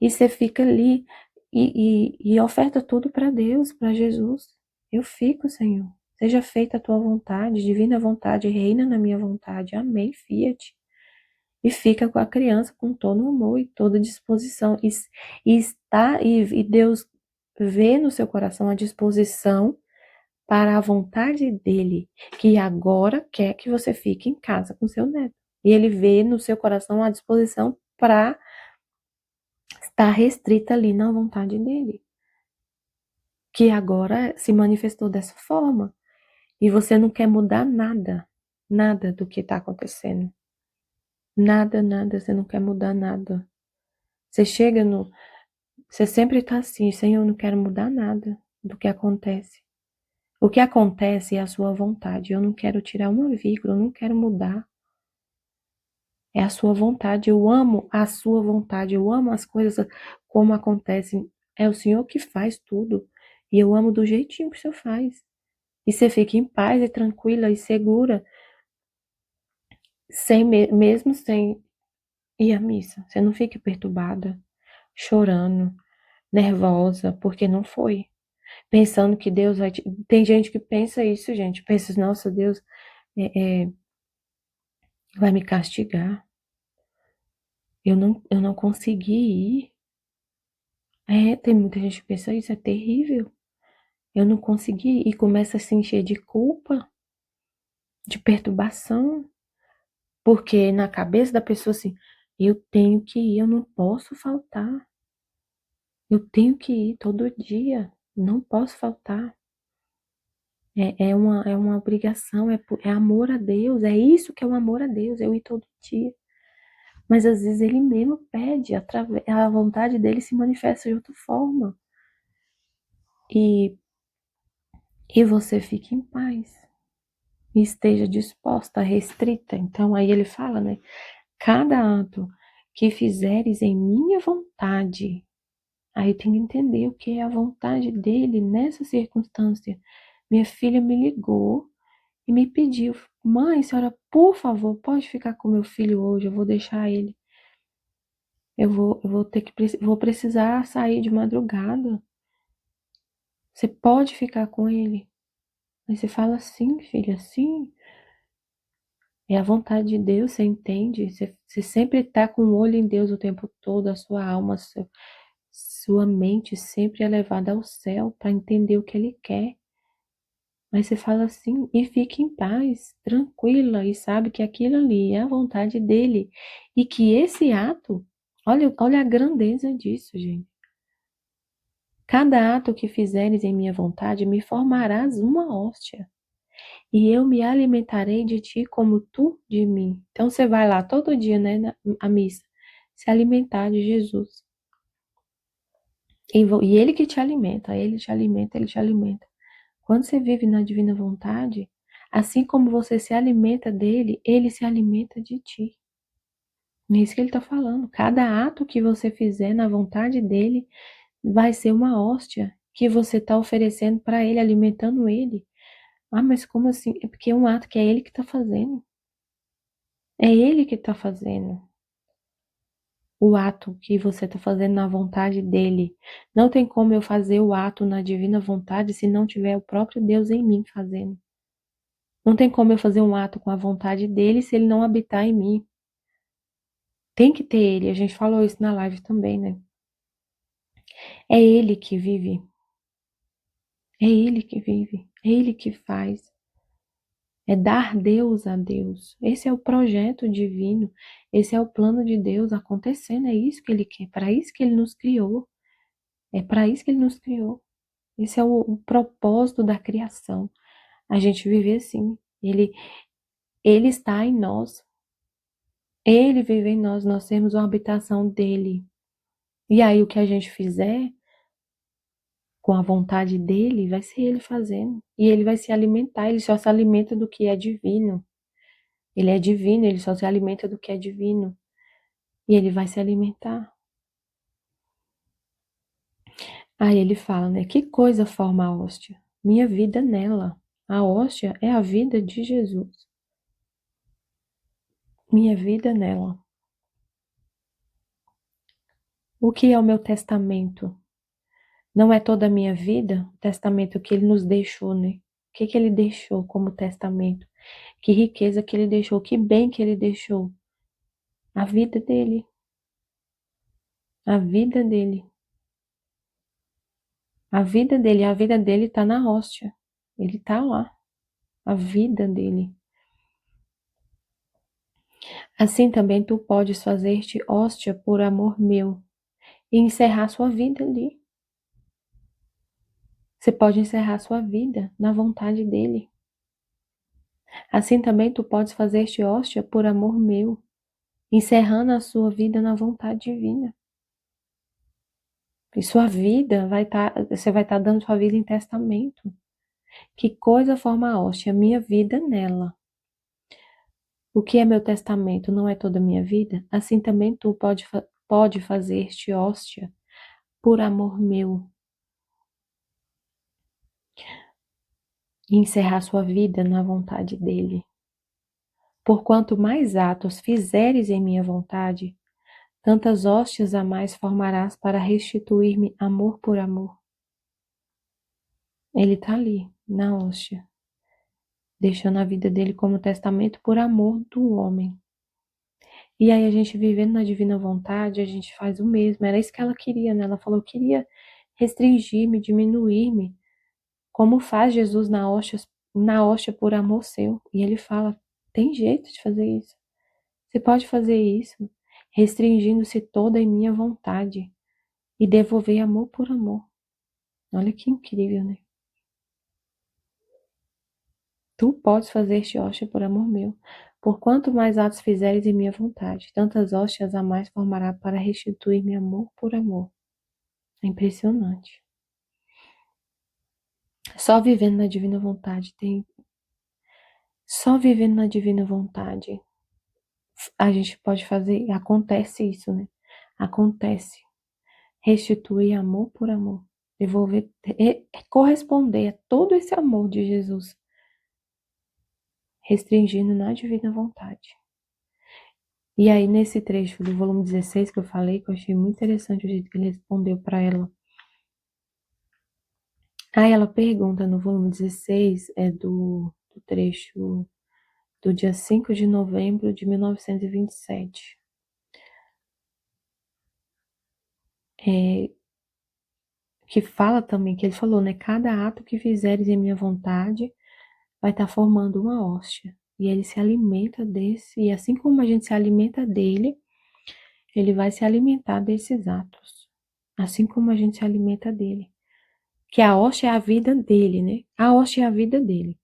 E você fica ali e oferta tudo para Deus, para Jesus. Eu fico, Senhor. Seja feita a tua vontade, divina vontade, reina na minha vontade. Amém, fiat. E fica com a criança com todo o amor e toda disposição. E Deus vê no seu coração a disposição para a vontade dele, que agora quer que você fique em casa com seu neto. E ele vê no seu coração a disposição para estar restrita ali na vontade dele, que agora se manifestou dessa forma. E você não quer mudar nada, nada do que está acontecendo. Nada, nada, você não quer mudar nada. Você chega no. Você sempre está assim, Senhor, eu não quero mudar nada do que acontece. O que acontece é a sua vontade. Eu não quero tirar uma vírgula, eu não quero mudar. É a sua vontade. Eu amo a sua vontade. Eu amo as coisas como acontecem. É o Senhor que faz tudo. E eu amo do jeitinho que o Senhor faz. E você fica em paz e tranquila e segura, mesmo sem ir à missa. Você não fica perturbada, chorando, nervosa, porque não foi. Pensando que Deus vai te... Tem gente que pensa isso, gente. Pensa, nossa, Deus vai me castigar. Eu não consegui ir. Tem muita gente que pensa isso, é terrível. Eu não consegui ir. E começa a se encher de culpa, de perturbação. Porque na cabeça da pessoa assim, eu tenho que ir, eu não posso faltar. Eu tenho que ir todo dia, não posso faltar. É uma obrigação, é amor a Deus, é isso que é o amor a Deus, eu ir todo dia. Mas às vezes ele mesmo pede, a vontade dele se manifesta de outra forma. E, e você fique em paz, e esteja disposta, restrita. Então aí ele fala, né? Cada ato que fizeres em minha vontade, aí tem que entender o que é a vontade dele nessa circunstância. Minha filha me ligou e me pediu: mãe, senhora, por favor, pode ficar com meu filho hoje, eu vou deixar ele. Eu vou ter que vou precisar sair de madrugada. Você pode ficar com ele? Aí você fala: sim, filha, sim. É a vontade de Deus, você entende? Você sempre está com o olho em Deus o tempo todo, a sua alma, sua mente sempre é levada ao céu para entender o que Ele quer. Mas você fala assim e fica em paz, tranquila, e sabe que aquilo ali é a vontade dele. E que esse ato, olha a grandeza disso, gente. Cada ato que fizeres em minha vontade me formarás uma hóstia. e eu me alimentarei de ti como tu de mim. Então você vai lá todo dia, né, à missa, se alimentar de Jesus. E ele que te alimenta, ele te alimenta, ele te alimenta. Quando você vive na divina vontade, assim como você se alimenta dele, ele se alimenta de ti. É isso que ele está falando. Cada ato que você fizer na vontade dele vai ser uma hóstia que você está oferecendo para ele, alimentando ele. Ah, mas como assim? É porque é um ato que é ele que está fazendo. É ele que está fazendo o ato que você está fazendo na vontade dele. Não tem como eu fazer o ato na divina vontade se não tiver o próprio Deus em mim fazendo. Não tem como eu fazer um ato com a vontade dele se ele não habitar em mim. Tem que ter ele. A gente falou isso na live também, né? É ele que vive. É ele que vive. É ele que faz. É dar Deus a Deus. Esse é o projeto divino. Esse é o plano de Deus acontecendo. É isso que ele quer. Para isso que ele nos criou. É para isso que ele nos criou. Esse é o propósito da criação. A gente viver assim. Ele está em nós. Ele vive em nós. Nós temos uma habitação dele. E aí o que a gente fizer com a vontade dele, vai ser ele fazendo. E ele vai se alimentar. Ele só se alimenta do que é divino. Ele é divino, ele só se alimenta do que é divino. E ele vai se alimentar. Aí ele fala, né? Que coisa forma a hóstia? Minha vida nela. A hóstia é a vida de Jesus. Minha vida nela. O que é o meu testamento? Não é toda a minha vida, o testamento que ele nos deixou, né? O que ele deixou como testamento? Que riqueza que ele deixou, que bem que ele deixou. A vida dele. A vida dele. A vida dele está na hóstia. Ele está lá. A vida dele. Assim também tu podes fazer-te hóstia por amor meu e encerrar sua vida ali. Você pode encerrar sua vida na vontade dele. Assim também tu podes fazer-te hóstia por amor meu, encerrando a sua vida na vontade divina. E sua vida você vai estar dando sua vida em testamento. Que coisa forma a hóstia? Minha vida nela. O que é meu testamento não é toda a minha vida? Assim também tu pode fazer-te hóstia por amor meu e encerrar sua vida na vontade dele. Porquanto mais atos fizeres em minha vontade, tantas hóstias a mais formarás para restituir-me amor por amor. Ele está ali, na hóstia, deixando a vida dele como testamento por amor do homem. E aí a gente vivendo na divina vontade, a gente faz o mesmo. Era isso que ela queria, né? Ela falou, eu queria restringir-me, diminuir-me, como faz Jesus na hóstia por amor seu. E ele fala, tem jeito de fazer isso. Você pode fazer isso, restringindo-se toda em minha vontade e devolver amor por amor. Olha que incrível, né? Tu podes fazer este hóstia por amor meu. Por quanto mais atos fizeres em minha vontade, tantas hóstias a mais formará para restituir-me amor por amor. É impressionante. Só vivendo na divina vontade Só vivendo na divina vontade a gente pode fazer, acontece isso, né? Acontece. Restituir amor por amor. Devolver, corresponder a todo esse amor de Jesus, restringindo na divina vontade. E aí, nesse trecho do volume 16 que eu falei, que eu achei muito interessante o jeito que ele respondeu para ela. Aí ela pergunta no volume 16, do trecho do dia 5 de novembro de 1927. Que fala também, que ele falou, né? Cada ato que fizeres em minha vontade vai estar formando uma hóstia. E ele se alimenta desse, e assim como a gente se alimenta dele, ele vai se alimentar desses atos. Assim como a gente se alimenta dele. Que a hóstia é a vida dele, né? A hóstia é a vida dele.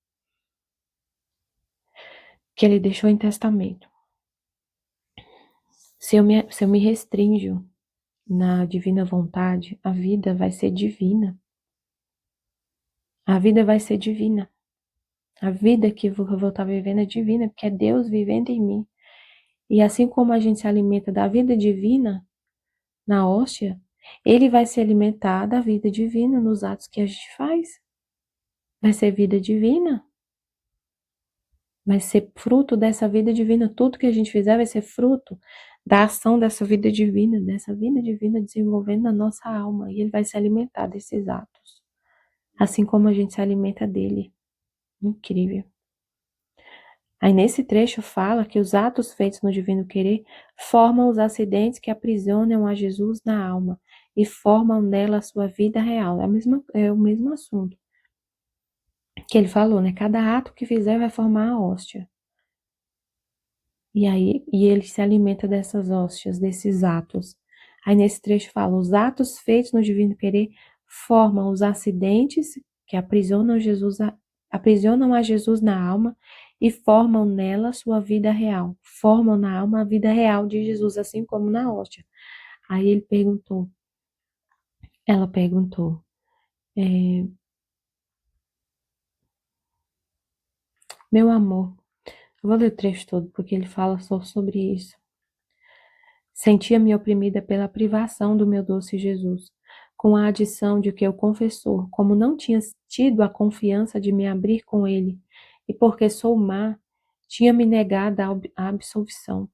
que ele deixou em testamento. Se eu me restringo na divina vontade, a vida vai ser divina. A vida vai ser divina. A vida que eu vou estar vivendo é divina, porque é Deus vivendo em mim. E assim como a gente se alimenta da vida divina na hóstia, ele vai se alimentar da vida divina nos atos que a gente faz. Vai ser vida divina. Vai ser fruto dessa vida divina. Tudo que a gente fizer vai ser fruto da ação dessa vida divina desenvolvendo na nossa alma. E ele vai se alimentar desses atos. Assim como a gente se alimenta dele. Incrível. Aí nesse trecho fala que os atos feitos no divino querer formam os acidentes que aprisionam a Jesus na alma e formam nela a sua vida real. É o mesmo assunto que ele falou, né? Cada ato que fizer vai formar a hóstia. E ele se alimenta dessas hóstias, desses atos. Aí nesse trecho fala, os atos feitos no divino querer formam os acidentes que aprisionam a Jesus na alma e formam nela sua vida real. Formam na alma a vida real de Jesus, assim como na hóstia. Aí ela perguntou, meu amor, eu vou ler o trecho todo, porque ele fala só sobre isso. Sentia-me oprimida pela privação do meu doce Jesus, com a adição de que o confessor, como não tinha tido a confiança de me abrir com ele, e porque sou má, tinha-me negado a absolvição.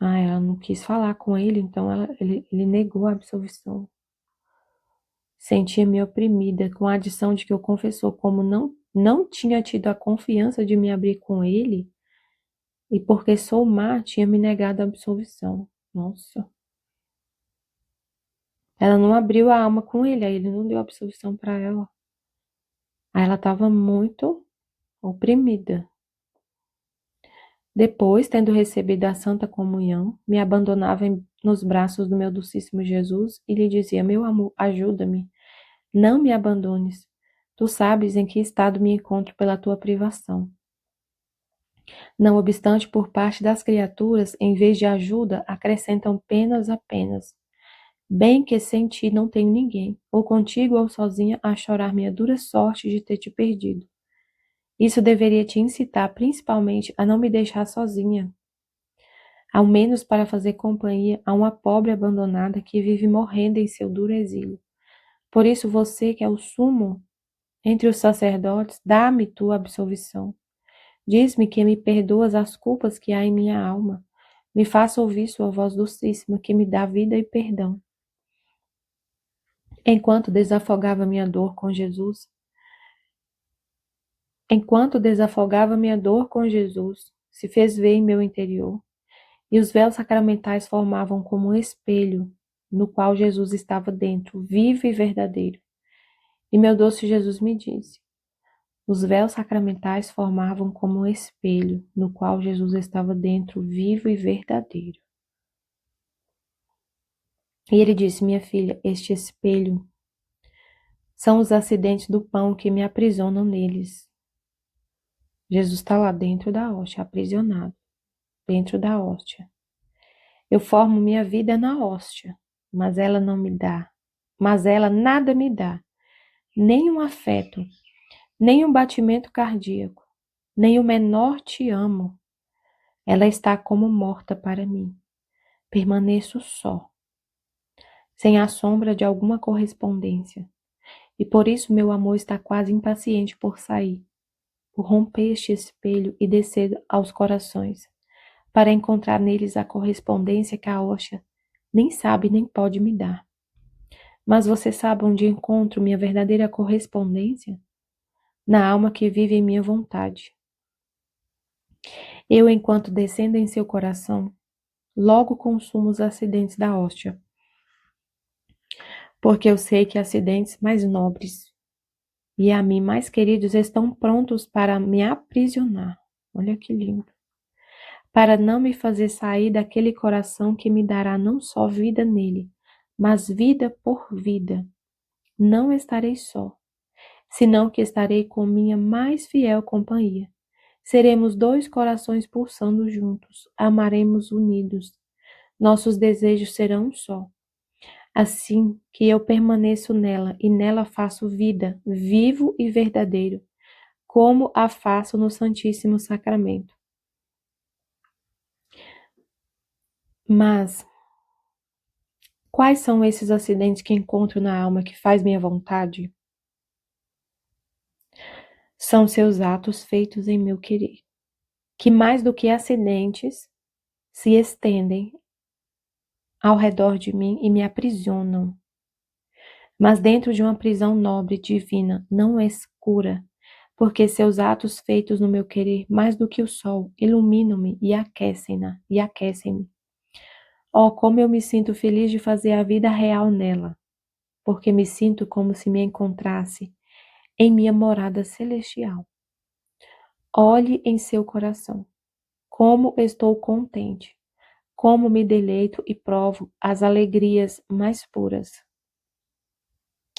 Ela não quis falar com ele, então ele negou a absolvição. Sentia-me oprimida com a adição de que o confessor, como não tinha tido a confiança de me abrir com ele, e porque sou má, tinha me negado a absolvição. Nossa. Ela não abriu a alma com ele, aí ele não deu absolvição para ela. Aí ela estava muito oprimida. Depois, tendo recebido a Santa Comunhão, me abandonava nos braços do meu Docíssimo Jesus e lhe dizia: meu amor, ajuda-me, não me abandones. Tu sabes em que estado me encontro pela tua privação. Não obstante, por parte das criaturas, em vez de ajuda, acrescentam penas a penas. Bem que sem ti não tenho ninguém, ou contigo ou sozinha, a chorar minha dura sorte de ter te perdido. Isso deveria te incitar principalmente a não me deixar sozinha, ao menos para fazer companhia a uma pobre abandonada que vive morrendo em seu duro exílio. Por isso você, que é o sumo entre os sacerdotes, dá-me tua absolvição. Diz-me que me perdoas as culpas que há em minha alma. Me faça ouvir sua voz docíssima, que me dá vida e perdão. Enquanto desafogava minha dor com Jesus, se fez ver em meu interior, e os véus sacramentais formavam como um espelho, no qual Jesus estava dentro, vivo e verdadeiro. E meu doce Jesus me disse: os véus sacramentais formavam como um espelho, no qual Jesus estava dentro, vivo e verdadeiro. E ele disse: minha filha, este espelho são os acidentes do pão que me aprisionam neles. Jesus está lá dentro da hóstia, aprisionado, dentro da hóstia. Eu formo minha vida na hóstia, mas ela nada me dá, nem um afeto, nem um batimento cardíaco, nem o menor te amo. Ela está como morta para mim. Permaneço só, sem a sombra de alguma correspondência. E por isso meu amor está quase impaciente por sair, por romper este espelho e descer aos corações, para encontrar neles a correspondência que a hóstia nem sabe nem pode me dar. Mas você sabe onde encontro minha verdadeira correspondência? Na alma que vive em minha vontade. Eu, enquanto descendo em seu coração, logo consumo os acidentes da hóstia, porque eu sei que acidentes mais nobres e a mim mais queridos estão prontos para me aprisionar. Olha que lindo. Para não me fazer sair daquele coração que me dará não só vida nele, mas vida por vida. Não estarei só, senão que estarei com minha mais fiel companhia, Seremos dois corações pulsando juntos, amaremos unidos. Nossos desejos serão um só. Assim que eu permaneço nela e nela faço vida, vivo e verdadeiro, como a faço no Santíssimo Sacramento. Mas quais são esses acidentes que encontro na alma que faz minha vontade? São seus atos feitos em meu querer, que mais do que acidentes se estendem ao redor de mim e me aprisionam. Mas dentro de uma prisão nobre, divina, não escura, porque seus atos feitos no meu querer, mais do que o sol, iluminam-me e aquecem-me. Oh, como eu me sinto feliz de fazer a vida real nela, porque me sinto como se me encontrasse em minha morada celestial. Olhe em seu coração, como estou contente, como me deleito e provo as alegrias mais puras.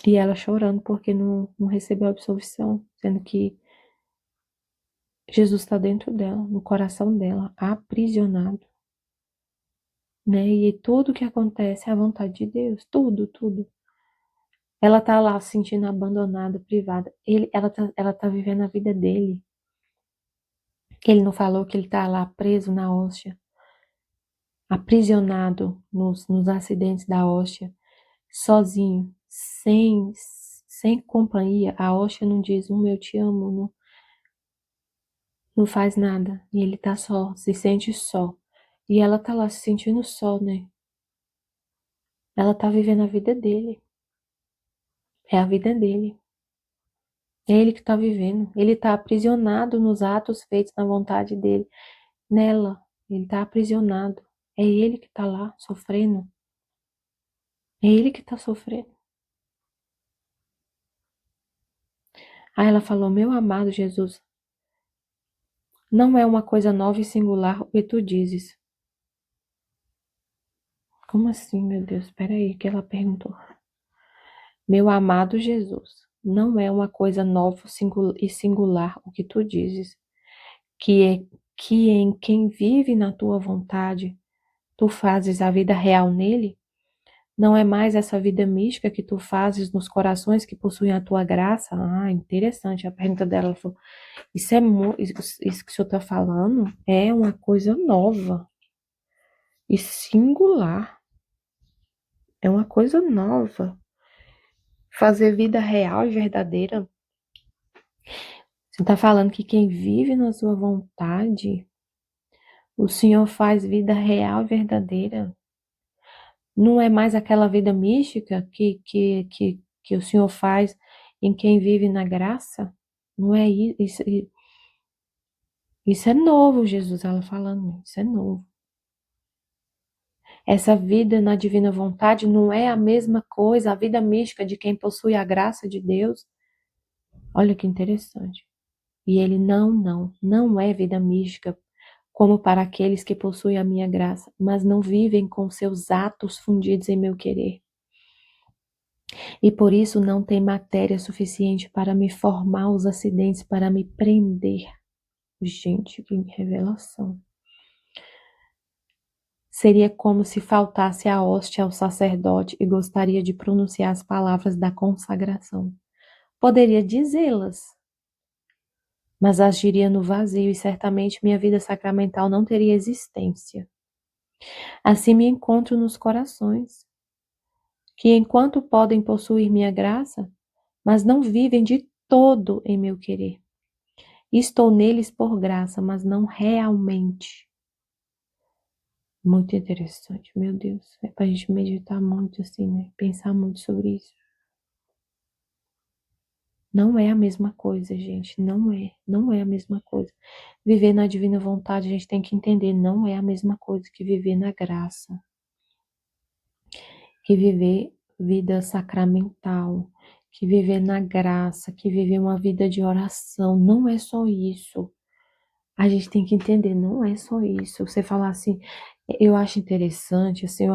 E ela chorando porque não recebeu a absolvição, sendo que Jesus está dentro dela, no coração dela, aprisionado, né? E tudo que acontece é a vontade de Deus, tudo. Ela tá lá se sentindo abandonada, privada. Ela tá vivendo a vida dele. Ele não falou que ele tá lá preso na hóstia, aprisionado nos acidentes da hóstia, sozinho, sem companhia. A hóstia não diz, eu te amo, não faz nada. E ele tá só, se sente só. E ela tá lá se sentindo só, né? Ela tá vivendo a vida dele. É a vida dele. É ele que tá vivendo. Ele tá aprisionado nos atos feitos na vontade dele. Nela. Ele tá aprisionado. É ele que tá lá sofrendo. É ele que tá sofrendo. Aí ela falou: Meu amado Jesus, não é uma coisa nova e singular o que tu dizes. Como assim, meu Deus? Espera aí, que ela perguntou. Meu amado Jesus, não é uma coisa nova e singular o que tu dizes, que é que em quem vive na tua vontade, tu fazes a vida real nele? Não é mais essa vida mística que tu fazes nos corações que possuem a tua graça? Ah, interessante a pergunta dela. Ela falou, isso que o senhor está falando é uma coisa nova e singular. É uma coisa nova. Fazer vida real e verdadeira. Você está falando que quem vive na sua vontade, o Senhor faz vida real e verdadeira. Não é mais aquela vida mística que o Senhor faz em quem vive na graça? Não é isso. Isso é novo, Jesus, ela falando. Isso é novo. Essa vida na divina vontade não é a mesma coisa, a vida mística de quem possui a graça de Deus. Olha que interessante. E ele, não é vida mística como para aqueles que possuem a minha graça, mas não vivem com seus atos fundidos em meu querer. E por isso não tem matéria suficiente para me formar os acidentes, para me prender. Gente, que revelação. Seria como se faltasse a hóstia ao sacerdote e gostaria de pronunciar as palavras da consagração. Poderia dizê-las, mas agiria no vazio e certamente minha vida sacramental não teria existência. Assim me encontro nos corações, que enquanto podem possuir minha graça, mas não vivem de todo em meu querer. Estou neles por graça, mas não realmente. Muito interessante, meu Deus. É para a gente meditar muito assim, né? Pensar muito sobre isso. Não é a mesma coisa, gente. Não é a mesma coisa. Viver na divina vontade, a gente tem que entender, não é a mesma coisa que viver na graça. Que viver vida sacramental, que viver na graça, que viver uma vida de oração. Não é só isso. A gente tem que entender, não é só isso. Você falar assim, eu acho interessante, assim,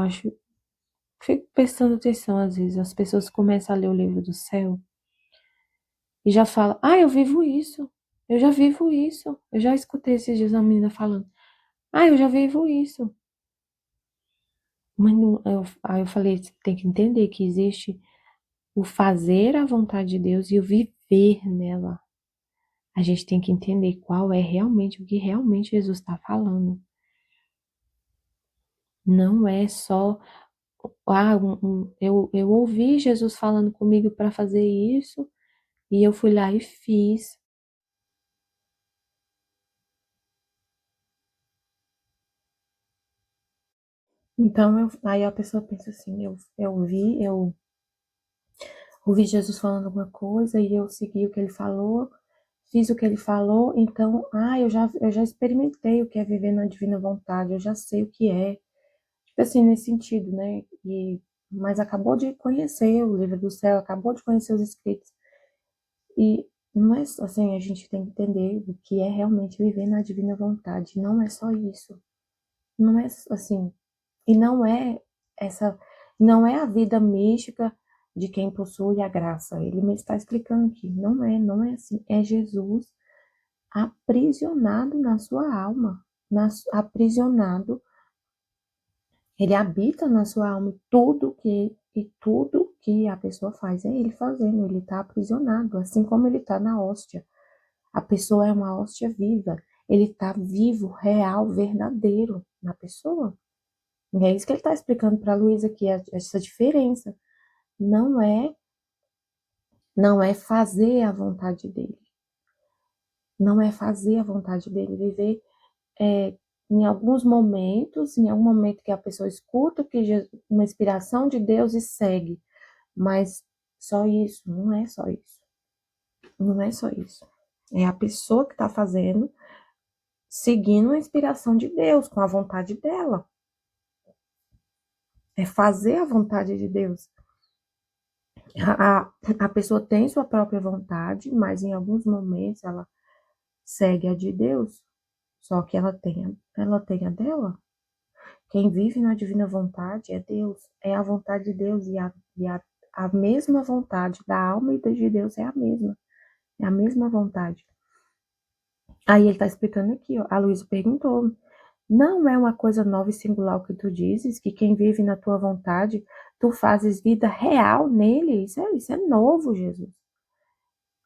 fico prestando atenção às vezes, as pessoas começam a ler o livro do céu e já falam, eu vivo isso, eu já vivo isso. Eu já escutei esses dias a menina falando. Ah, eu já vivo isso. Mas não, aí eu falei, você tem que entender que existe o fazer a vontade de Deus e o viver nela. A gente tem que entender qual é realmente o que realmente Jesus está falando. Não é só, eu ouvi Jesus falando comigo para fazer isso e eu fui lá e fiz. Então, aí a pessoa pensa assim, eu ouvi Jesus falando alguma coisa e eu segui o que ele falou, fiz o que ele falou, então, eu já experimentei o que é viver na divina vontade, eu já sei o que é. Tipo assim, nesse sentido, né? Mas acabou de conhecer o livro do céu, acabou de conhecer os escritos. E não é assim, a gente tem que entender o que é realmente viver na divina vontade. Não é só isso. Não é assim, e essa, não é a vida mística de quem possui a graça. Ele me está explicando aqui. Não é assim. É Jesus aprisionado na sua alma, aprisionado. Ele habita na sua alma e tudo que a pessoa faz é ele fazendo. Ele está aprisionado, assim como ele está na hóstia. A pessoa é uma hóstia viva. Ele está vivo, real, verdadeiro na pessoa. E é isso que ele está explicando para a Luísa aqui, essa diferença. Não é, não é fazer a vontade dele. Não é fazer a vontade dele. Viver é, em algum momento que a pessoa escuta que uma inspiração de Deus e segue. Mas só isso, não é só isso. Não é só isso. É a pessoa que está fazendo, seguindo a inspiração de Deus, com a vontade dela. É fazer a vontade de Deus. A pessoa tem sua própria vontade, mas em alguns momentos ela segue a de Deus, só que ela tem a dela. Quem vive na divina vontade é Deus, é a vontade de Deus e a mesma vontade da alma e de Deus é a mesma vontade. Aí ele está explicando aqui, ó, a Luísa perguntou, não é uma coisa nova e singular o que tu dizes, que quem vive na tua vontade, tu fazes vida real nele? Isso é novo, Jesus.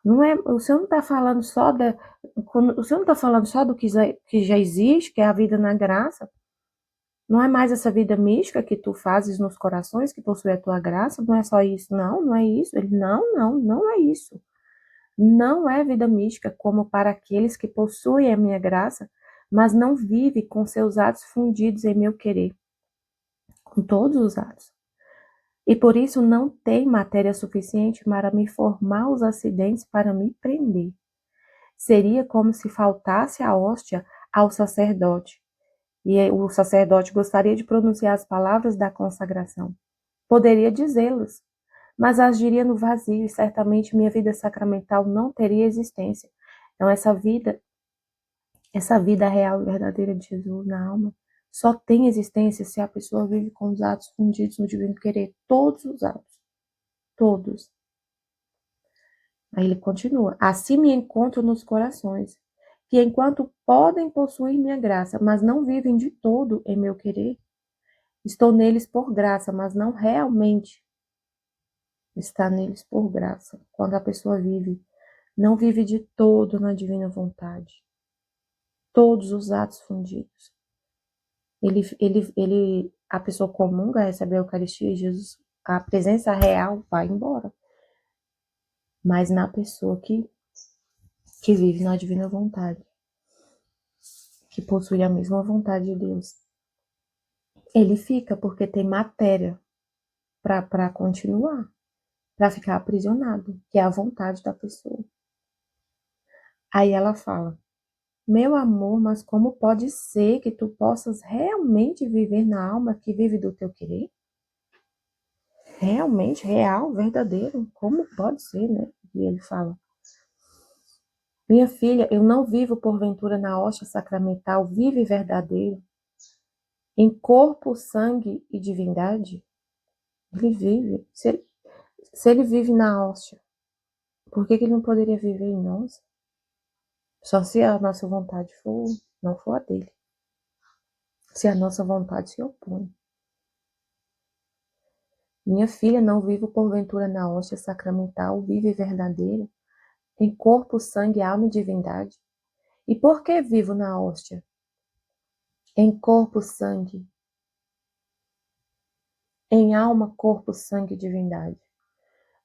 Não é, o Senhor não está falando só o Senhor não está falando só do que já existe, que é a vida na graça. Não é mais essa vida mística que tu fazes nos corações, que possui a tua graça. Não é só isso. Não, não é isso. Ele, não é isso. Não é vida mística como para aqueles que possuem a minha graça, mas não vive com seus atos fundidos em meu querer, com todos os atos. E por isso não tem matéria suficiente para me formar os acidentes para me prender. Seria como se faltasse a hóstia ao sacerdote, e o sacerdote gostaria de pronunciar as palavras da consagração. Poderia dizê-las, mas agiria no vazio e certamente minha vida sacramental não teria existência. Então, essa vida real e verdadeira de Jesus na alma só tem existência se a pessoa vive com os atos fundidos no divino querer, todos os atos, todos. Aí ele continua: assim me encontro nos corações, que enquanto podem possuir minha graça, mas não vivem de todo em meu querer, estou neles por graça, mas não realmente está neles por graça. Quando a pessoa não vive de todo na divina vontade, todos os atos fundidos. A pessoa comunga, recebe a Eucaristia e Jesus, a presença real vai embora. Mas na pessoa que vive na divina vontade, que possui a mesma vontade de Deus, ele fica porque tem matéria para continuar, para ficar aprisionado, que é a vontade da pessoa. Aí ela fala: meu amor, mas como pode ser que tu possas realmente viver na alma que vive do teu querer? Realmente, real, verdadeiro? Como pode ser, né? E ele fala: minha filha, eu não vivo porventura na hóstia sacramental vivo e verdadeiro, em corpo, sangue e divindade? Ele vive. Se ele vive na hóstia, por que ele não poderia viver em nós? Só se a nossa vontade não for a dele. Se a nossa vontade se opõe. Minha filha, não vivo porventura na hóstia sacramental, vive verdadeira, em corpo, sangue, alma e divindade. E por que vivo na hóstia? Em corpo, sangue, em alma, corpo, sangue e divindade.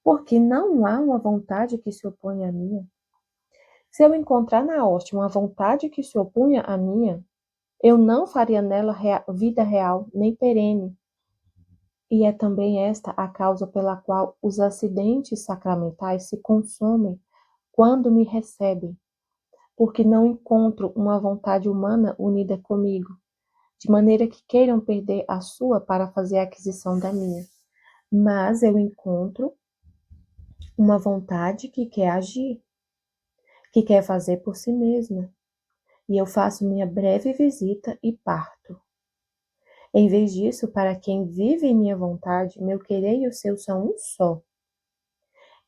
Porque não há uma vontade que se oponha à minha. Se eu encontrar na hóstia uma vontade que se opunha à minha, eu não faria nela vida real, nem perene. E é também esta a causa pela qual os acidentes sacramentais se consomem quando me recebem, porque não encontro uma vontade humana unida comigo, de maneira que queiram perder a sua para fazer a aquisição da minha. Mas eu encontro uma vontade que quer agir, que quer fazer por si mesma, e eu faço minha breve visita e parto. Em vez disso, para quem vive em minha vontade, meu querer e o seu são um só.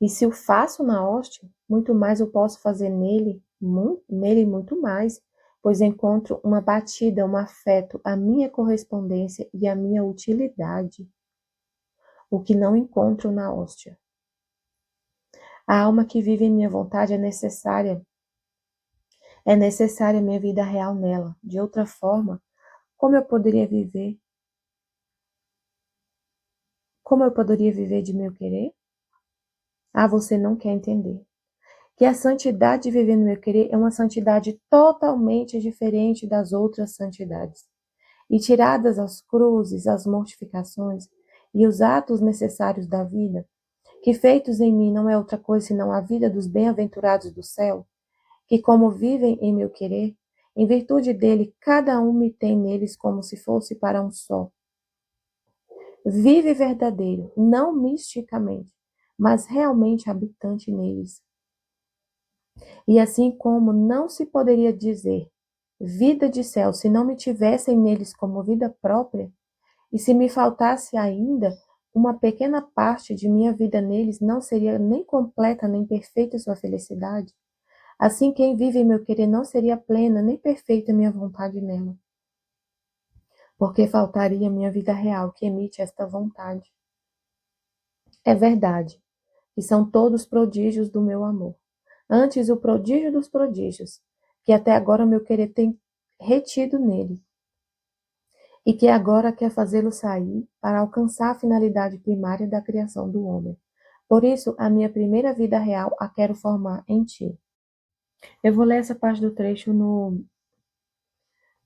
E se o faço na hóstia, muito mais eu posso fazer nele muito mais, pois encontro uma batida, um afeto, a minha correspondência e a minha utilidade, o que não encontro na hóstia. A alma que vive em minha vontade é necessária a minha vida real nela. De outra forma, como eu poderia viver? Como eu poderia viver de meu querer? Ah, você não quer entender. Que a santidade de viver no meu querer é uma santidade totalmente diferente das outras santidades. E tiradas as cruzes, as mortificações e os atos necessários da vida, que feitos em mim não é outra coisa senão a vida dos bem-aventurados do céu, que como vivem em meu querer, em virtude dele, cada um me tem neles como se fosse para um só. Vive verdadeiro, não misticamente, mas realmente habitante neles. E assim como não se poderia dizer vida de céu se não me tivessem neles como vida própria, e se me faltasse ainda uma pequena parte de minha vida neles, não seria nem completa nem perfeita sua felicidade. Assim, quem vive em meu querer não seria plena nem perfeita minha vontade nela, porque faltaria minha vida real que emite esta vontade. É verdade, que são todos prodígios do meu amor. Antes, o prodígio dos prodígios, que até agora meu querer tem retido nele, e que agora quer fazê-lo sair para alcançar a finalidade primária da criação do homem. Por isso, a minha primeira vida real a quero formar em ti. Eu vou ler essa parte do trecho no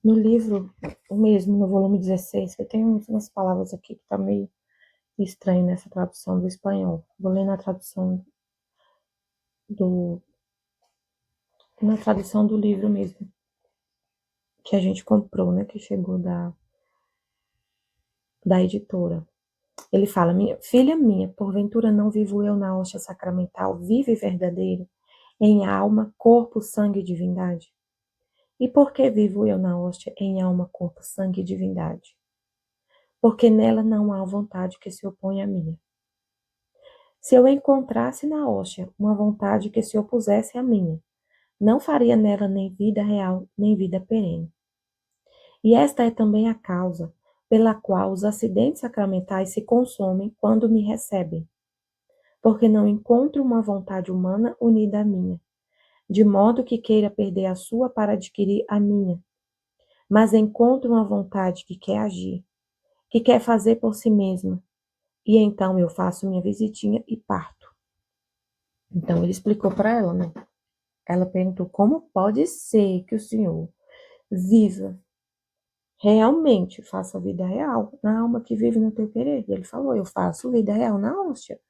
livro mesmo, no volume 16, que tem umas palavras aqui que tá meio estranho nessa tradução do espanhol. Vou ler do, na tradução do livro mesmo, que a gente comprou, né, que chegou da editora. Ele fala, filha minha, porventura não vivo eu na hóstia sacramental, vivo e verdadeiro, em alma, corpo, sangue e divindade? E por que vivo eu na hóstia em alma, corpo, sangue e divindade? Porque nela não há vontade que se oponha à minha. Se eu encontrasse na hóstia uma vontade que se opusesse à minha, não faria nela nem vida real, nem vida perene. E esta é também a causa pela qual os acidentes sacramentais se consomem quando me recebem, porque não encontro uma vontade humana unida à minha, de modo que queira perder a sua para adquirir a minha, mas encontro uma vontade que quer agir, que quer fazer por si mesma, e então eu faço minha visitinha e parto. Então ele explicou para ela, né? Ela perguntou como pode ser que o senhor viva realmente, faça a vida real na alma que vive no teu querer. E ele falou, eu faço vida real na hóstia.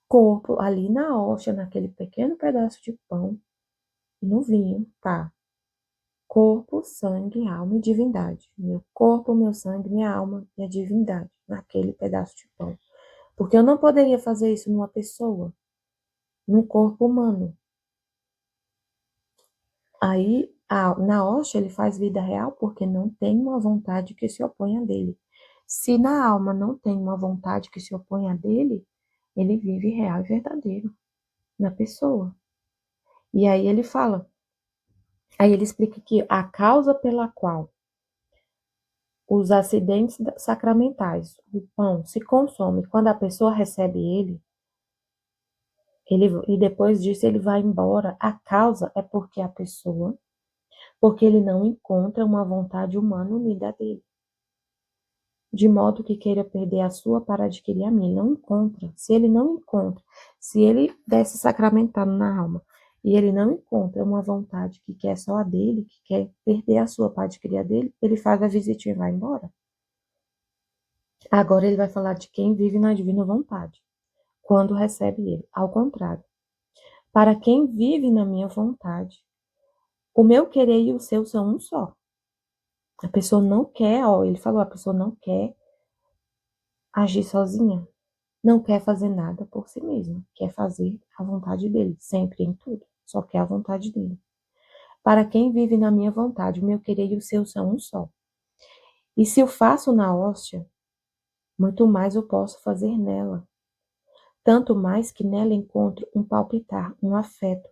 Corpo ali na hóstia, naquele pequeno pedaço de pão, no vinho, tá? Corpo, sangue, alma e divindade. Meu corpo, meu sangue, minha alma e a divindade, naquele pedaço de pão. Porque eu não poderia fazer isso numa pessoa, num corpo humano. Aí, na hóstia, ele faz vida real porque não tem uma vontade que se oponha dele. Se na alma não tem uma vontade que se oponha dele, ele vive real e verdadeiro na pessoa. E aí ele fala, Aí ele explica que a causa pela qual os acidentes sacramentais, o pão, se consome quando a pessoa recebe e depois disso ele vai embora. A causa é porque ele não encontra uma vontade humana unida a dele, de modo que queira perder a sua para adquirir a minha. Ele não encontra. Se ele não encontra, se ele desce sacramentado na alma e ele não encontra uma vontade que quer só a dele, que quer perder a sua para adquirir a dele, ele faz a visitinha e vai embora. Agora ele vai falar de quem vive na divina vontade, quando recebe ele. Ao contrário, para quem vive na minha vontade, o meu querer e o seu são um só. A pessoa não quer, ó, ele falou, a pessoa não quer agir sozinha, não quer fazer nada por si mesma, quer fazer a vontade dele, sempre em tudo, só quer a vontade dele. Para quem vive na minha vontade, o meu querer e o seu são um só. E se eu faço na hóstia, muito mais eu posso fazer nela. Tanto mais que nela encontro um palpitar, um afeto,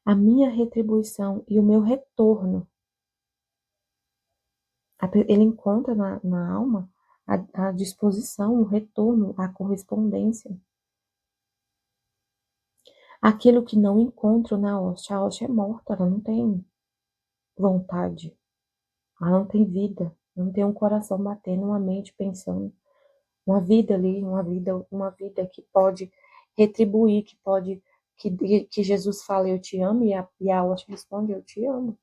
a minha retribuição e o meu retorno. Ele encontra na alma a disposição, o retorno, a correspondência. Aquilo que não encontro na hóstia. A hóstia é morta, ela não tem vontade, ela não tem vida, não tem um coração batendo, uma mente pensando, uma vida ali, uma vida que pode retribuir, que Jesus fala, eu te amo, e a hóstia responde, eu te amo.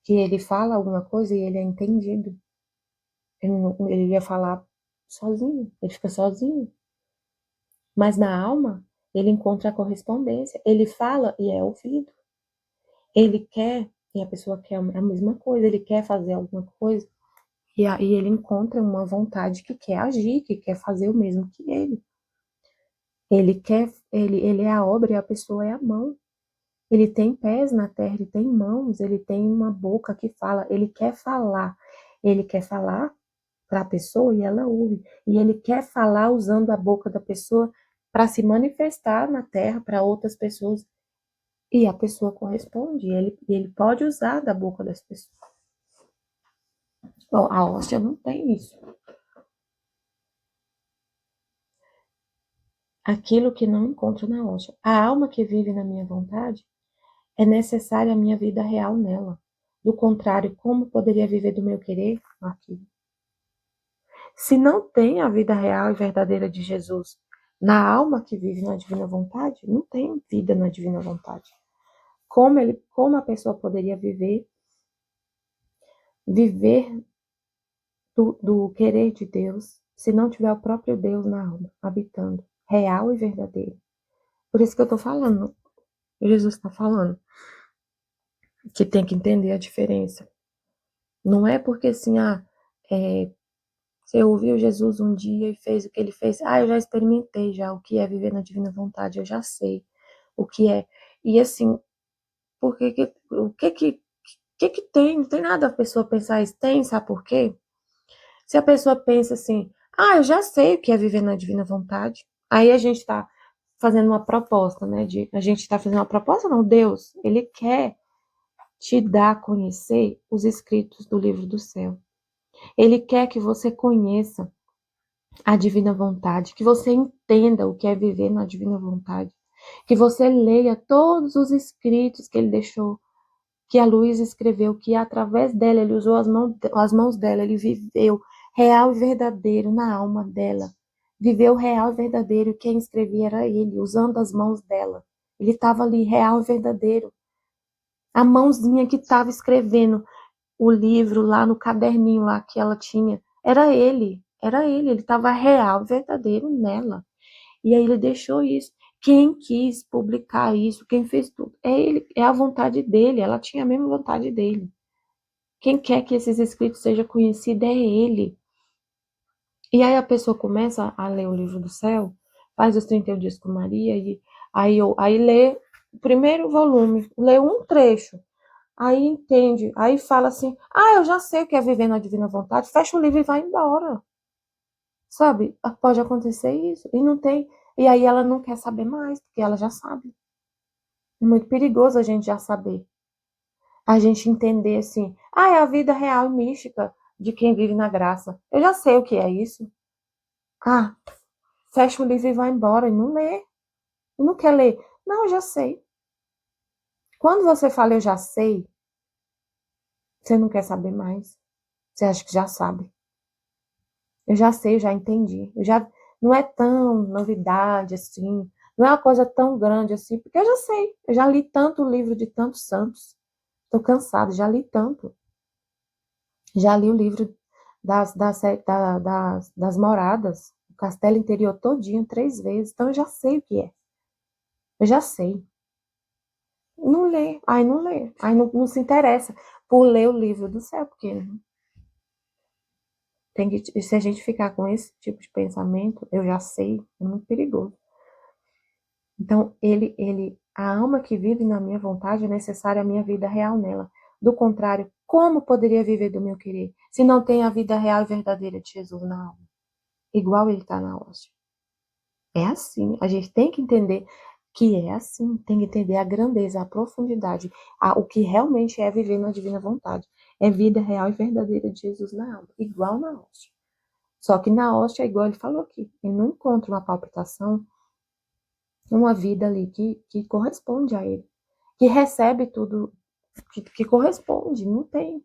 Que ele fala alguma coisa e ele é entendido. Ele ia falar sozinho, ele fica sozinho. Mas na alma, ele encontra a correspondência. Ele fala e é ouvido. Ele quer, e a pessoa quer a mesma coisa, ele quer fazer alguma coisa, e aí ele encontra uma vontade que quer agir, que quer fazer o mesmo que ele. Ele é a obra e a pessoa é a mão. Ele tem pés na terra, ele tem mãos, ele tem uma boca que fala, ele quer falar. Ele quer falar para a pessoa e ela ouve. E ele quer falar usando a boca da pessoa para se manifestar na terra para outras pessoas. E a pessoa corresponde. Ele pode usar da boca das pessoas. Bom, a hóstia não tem isso. Aquilo que não encontro na hóstia. A alma que vive na minha vontade é necessária a minha vida real nela. Do contrário, como poderia viver do meu querer aqui? Se não tem a vida real e verdadeira de Jesus na alma que vive na divina vontade, não tem vida na divina vontade. Como a pessoa poderia viver do querer de Deus se não tiver o próprio Deus na alma, habitando, real e verdadeiro? Por isso que eu estou falando, Jesus está falando, que tem que entender a diferença. Não é porque assim, você ouviu Jesus um dia e fez o que ele fez. Eu já experimentei já o que é viver na divina vontade, eu já sei o que é. E assim, o que tem? Não tem nada a pessoa pensar isso. Tem, sabe por quê? Se a pessoa pensa assim, eu já sei o que é viver na divina vontade. Aí a gente está fazendo uma proposta, né? A gente está fazendo uma proposta, não, Deus, ele quer te dar a conhecer os escritos do livro do céu. Ele quer que você conheça a divina vontade, que você entenda o que é viver na divina vontade, que você leia todos os escritos que ele deixou, que a Luísa escreveu, que através dela, ele usou as mãos dela, ele viveu real e verdadeiro na alma dela. Viveu real e verdadeiro, quem escrevia era ele, usando as mãos dela. Ele estava ali, real e verdadeiro. A mãozinha que estava escrevendo o livro lá no caderninho lá que ela tinha, era ele estava real e verdadeiro nela. E aí ele deixou isso. Quem quis publicar isso, quem fez tudo, é ele, é a vontade dele, ela tinha a mesma vontade dele. Quem quer que esses escritos sejam conhecidos é ele. E aí a pessoa começa a ler o livro do céu, faz os 31 dias com Maria, e aí lê o primeiro volume, lê um trecho, aí entende, aí fala assim, eu já sei o que é viver na divina vontade, fecha o livro e vai embora. Sabe? Pode acontecer isso. E não tem. E aí ela não quer saber mais, porque ela já sabe. É muito perigoso a gente já saber. A gente entender assim, é a vida real e mística de quem vive na graça. Eu já sei o que é isso. Ah, fecha o livro e vai embora e não lê. E não quer ler. Não, eu já sei. Quando você fala eu já sei, você não quer saber mais. Você acha que já sabe. Eu já sei, eu já entendi. Não é tão novidade assim. Não é uma coisa tão grande assim, porque eu já sei. Eu já li tanto livro de tantos santos. Estou cansada, já li tanto. Já li o livro das moradas, o castelo interior todinho, 3 vezes. Então eu já sei o que é. Eu já sei. Não lê, aí não lê. Aí não se interessa por ler o livro do céu, porque se a gente ficar com esse tipo de pensamento, eu já sei, é muito perigoso. Então, a alma que vive na minha vontade é necessária a minha vida real nela. Do contrário, como poderia viver do meu querer se não tem a vida real e verdadeira de Jesus na alma? Igual ele está na hóstia. É assim, a gente tem que entender que é assim, tem que entender a grandeza, a profundidade, o que realmente é viver na divina vontade. É vida real e verdadeira de Jesus na alma, igual na hóstia. Só que na hóstia, igual ele falou aqui, ele não encontra uma palpitação, uma vida ali que corresponde a ele, que recebe tudo que corresponde, não tem.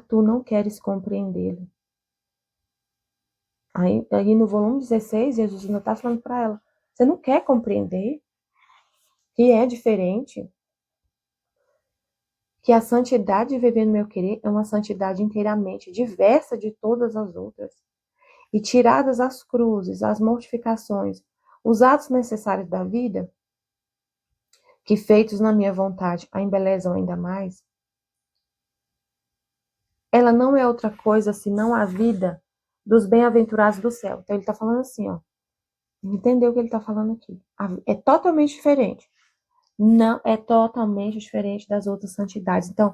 Tu não queres compreendê-lo. Aí no volume 16, Jesus ainda está falando para ela, você não quer compreender que é diferente, que a santidade de viver no meu querer é uma santidade inteiramente diversa de todas as outras. E tiradas as cruzes, as mortificações, os atos necessários da vida, que feitos na minha vontade a embelezam ainda mais, ela não é outra coisa senão a vida dos bem-aventurados do céu. Então ele está falando assim, ó. Entendeu o que ele está falando aqui? É totalmente diferente. Não é totalmente diferente das outras santidades. Então,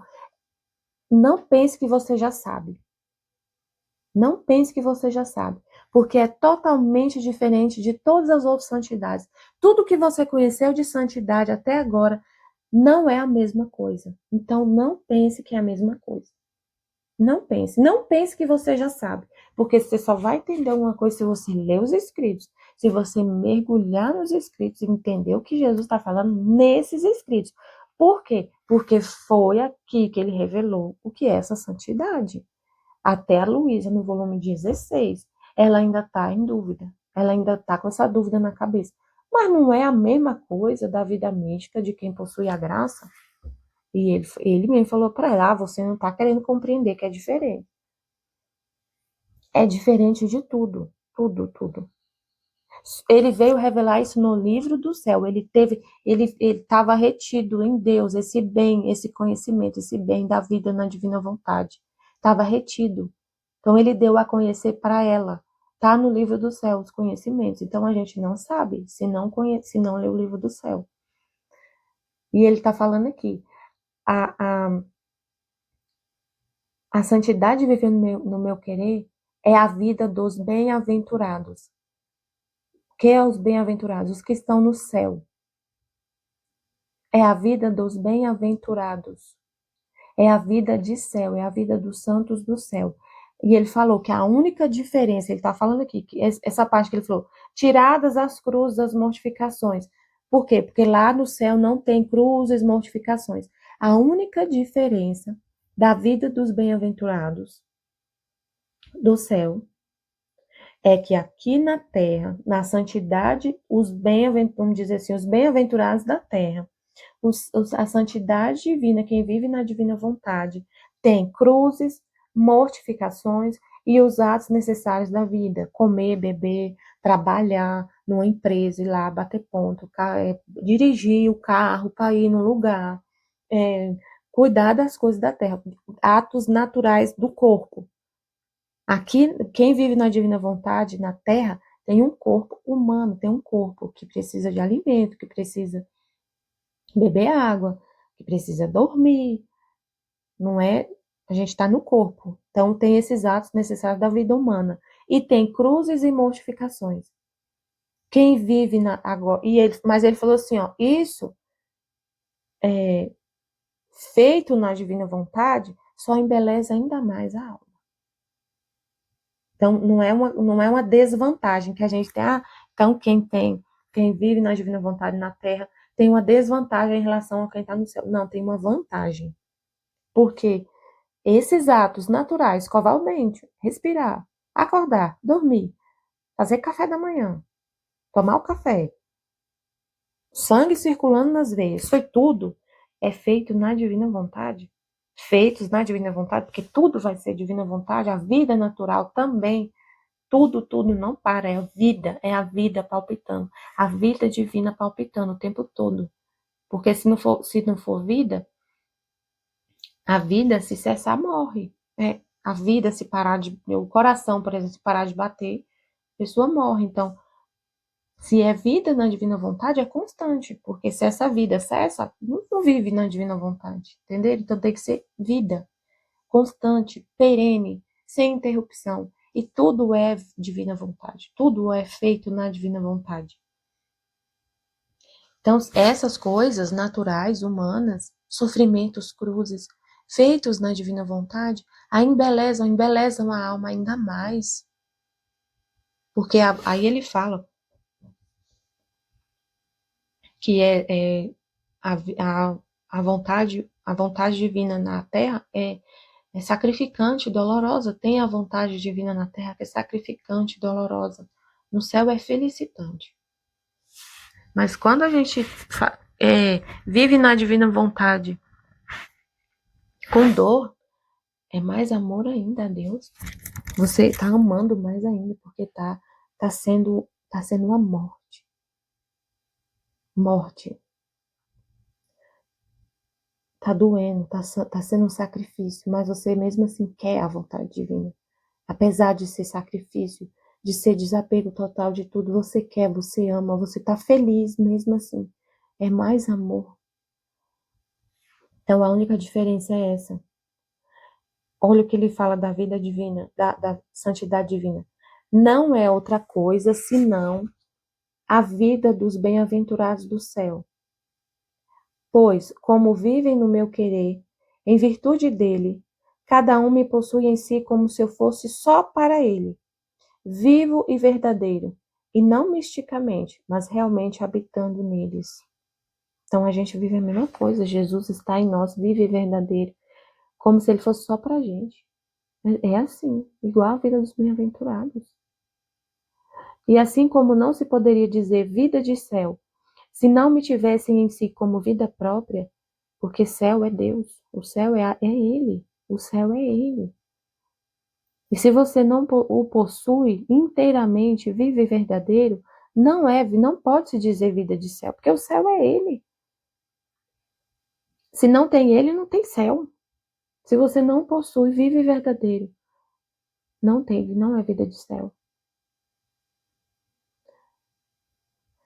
não pense que você já sabe. Não pense que você já sabe, porque é totalmente diferente de todas as outras santidades. Tudo que você conheceu de santidade até agora não é a mesma coisa. Então, não pense que é a mesma coisa. Não pense que você já sabe, porque você só vai entender uma coisa se você ler os escritos, se você mergulhar nos escritos e entender o que Jesus está falando nesses escritos. Por quê? Porque foi aqui que ele revelou o que é essa santidade. Até a Luísa, no volume 16, ela ainda está em dúvida. Ela ainda está com essa dúvida na cabeça. Mas não é a mesma coisa da vida mística de quem possui a graça? E ele mesmo falou para ela, você não está querendo compreender que é diferente. É diferente de tudo, tudo, tudo. Ele veio revelar isso no livro do céu. Ele estava retido em Deus esse bem, esse conhecimento, esse bem da vida na divina vontade. Estava retido. Então ele deu a conhecer para ela. Tá no livro do céu os conhecimentos. Então a gente não sabe se não lê o livro do céu. E ele está falando aqui, a, a, a santidade de viver no meu querer é a vida dos bem-aventurados. Que é os bem-aventurados? Os que estão no céu. É a vida dos bem-aventurados. É a vida de céu, é a vida dos santos do céu. E ele falou que a única diferença, ele está falando aqui, que essa parte que ele falou, tiradas as cruzes, as mortificações. Por quê? Porque lá no céu não tem cruzes, mortificações. A única diferença da vida dos bem-aventurados do céu é que aqui na terra, na santidade, vamos dizer assim, os bem-aventurados da terra, a santidade divina, quem vive na divina vontade, tem cruzes, mortificações e os atos necessários da vida, comer, beber, trabalhar numa empresa, ir lá bater ponto, dirigir o carro para ir no lugar, cuidar das coisas da terra, atos naturais do corpo. Aqui, quem vive na divina vontade, na terra, tem um corpo humano, tem um corpo que precisa de alimento, que precisa beber água, que precisa dormir, não é? A gente está no corpo. Então, tem esses atos necessários da vida humana. E tem cruzes e mortificações. Quem vive agora. Mas ele falou assim: ó, isso feito na divina vontade, só embeleza ainda mais a alma. Então, não é uma desvantagem que a gente tem. Então, quem vive na divina vontade na Terra, tem uma desvantagem em relação a quem está no céu. Não, tem uma vantagem. Porque esses atos naturais, escovar o dente, respirar, acordar, dormir, fazer café da manhã, tomar o café, sangue circulando nas veias, foi tudo, é feito na divina vontade. Feitos na divina vontade, porque tudo vai ser divina vontade, a vida natural também. Tudo não para, é a vida palpitando, a vida divina palpitando o tempo todo. Porque se não for vida, a vida se cessar morre. A vida se parar o coração, por exemplo, se parar de bater, a pessoa morre. Então, se é vida na divina vontade, é constante, porque se essa vida cessa, não vive na divina vontade, entendeu? Então tem que ser vida, constante, perene, sem interrupção. E tudo é divina vontade, tudo é feito na divina vontade. Então, essas coisas naturais, humanas, sofrimentos, cruzes, feitos na divina vontade, a embelezam a alma ainda mais. Porque aí ele fala que a vontade divina na Terra é sacrificante, dolorosa. Tem a vontade divina na Terra que é sacrificante, dolorosa. No céu é felicitante. Mas quando a gente vive na divina vontade com dor, é mais amor ainda a Deus. Você está amando mais ainda, porque tá sendo uma morte. Morte. Tá doendo, tá sendo um sacrifício, mas você mesmo assim quer a vontade divina. Apesar de ser sacrifício, de ser desapego total de tudo, você quer, você ama, você tá feliz mesmo assim. É mais amor. Então a única diferença é essa. Olha o que ele fala da vida divina, da santidade divina. Não é outra coisa senão a vida dos bem-aventurados do céu. Pois, como vivem no meu querer, em virtude dele, cada um me possui em si como se eu fosse só para ele, vivo e verdadeiro, e não misticamente, mas realmente habitando neles. Então a gente vive a mesma coisa, Jesus está em nós, vive e verdadeiro, como se ele fosse só para a gente. É assim, igual a vida dos bem-aventurados. E assim como não se poderia dizer vida de céu, se não me tivessem em si como vida própria, porque céu é Deus, o céu é Ele, o céu é Ele. E se você não o possui inteiramente, vivo e verdadeiro, não pode se dizer vida de céu, porque o céu é Ele. Se não tem Ele, não tem céu. Se você não possui vivo e verdadeiro, não é vida de céu.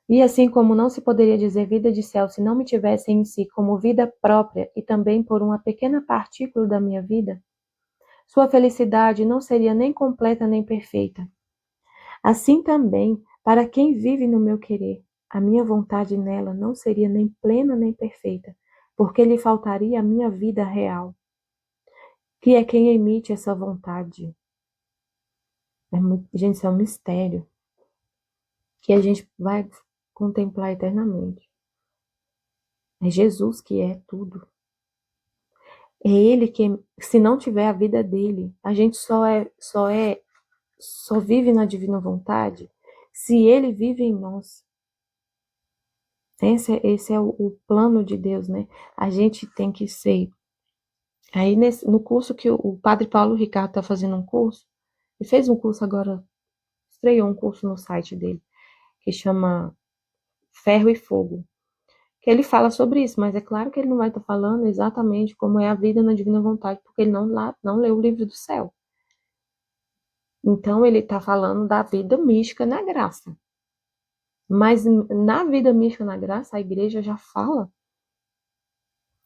E assim como não se poderia dizer vida de céu se não me tivesse em si como vida própria e também por uma pequena partícula da minha vida, sua felicidade não seria nem completa nem perfeita. Assim também, para quem vive no meu querer, a minha vontade nela não seria nem plena nem perfeita, porque lhe faltaria a minha vida real, que é quem emite essa vontade. Gente, isso é um mistério que a gente vai contemplar eternamente. É Jesus que é tudo. É Ele que, se não tiver a vida dele, a gente só vive na divina vontade se Ele vive em nós. Esse é o plano de Deus, né? A gente tem que ser. Aí no curso que o Padre Paulo Ricardo está fazendo um curso, ele fez um curso agora, estreou um curso no site dele, que chama Ferro e Fogo. Que ele fala sobre isso, mas é claro que ele não vai estar falando exatamente como é a vida na divina vontade, porque ele não leu o livro do céu. Então ele está falando da vida mística na graça. Mas na vida mística na graça, a igreja já fala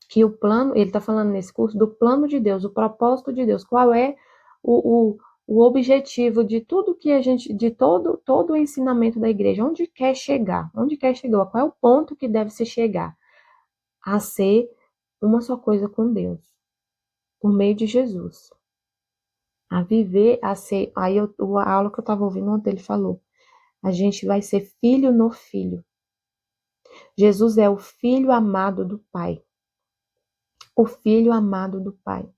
que o plano, ele está falando nesse curso do plano de Deus, o propósito de Deus, qual é o objetivo de tudo que a gente, de todo o ensinamento da igreja, onde quer chegar, qual é o ponto que deve se chegar? A ser uma só coisa com Deus, por meio de Jesus. A viver, a ser. A aula que eu estava ouvindo ontem, ele falou: a gente vai ser filho no filho. Jesus é o filho amado do Pai. O filho amado do Pai.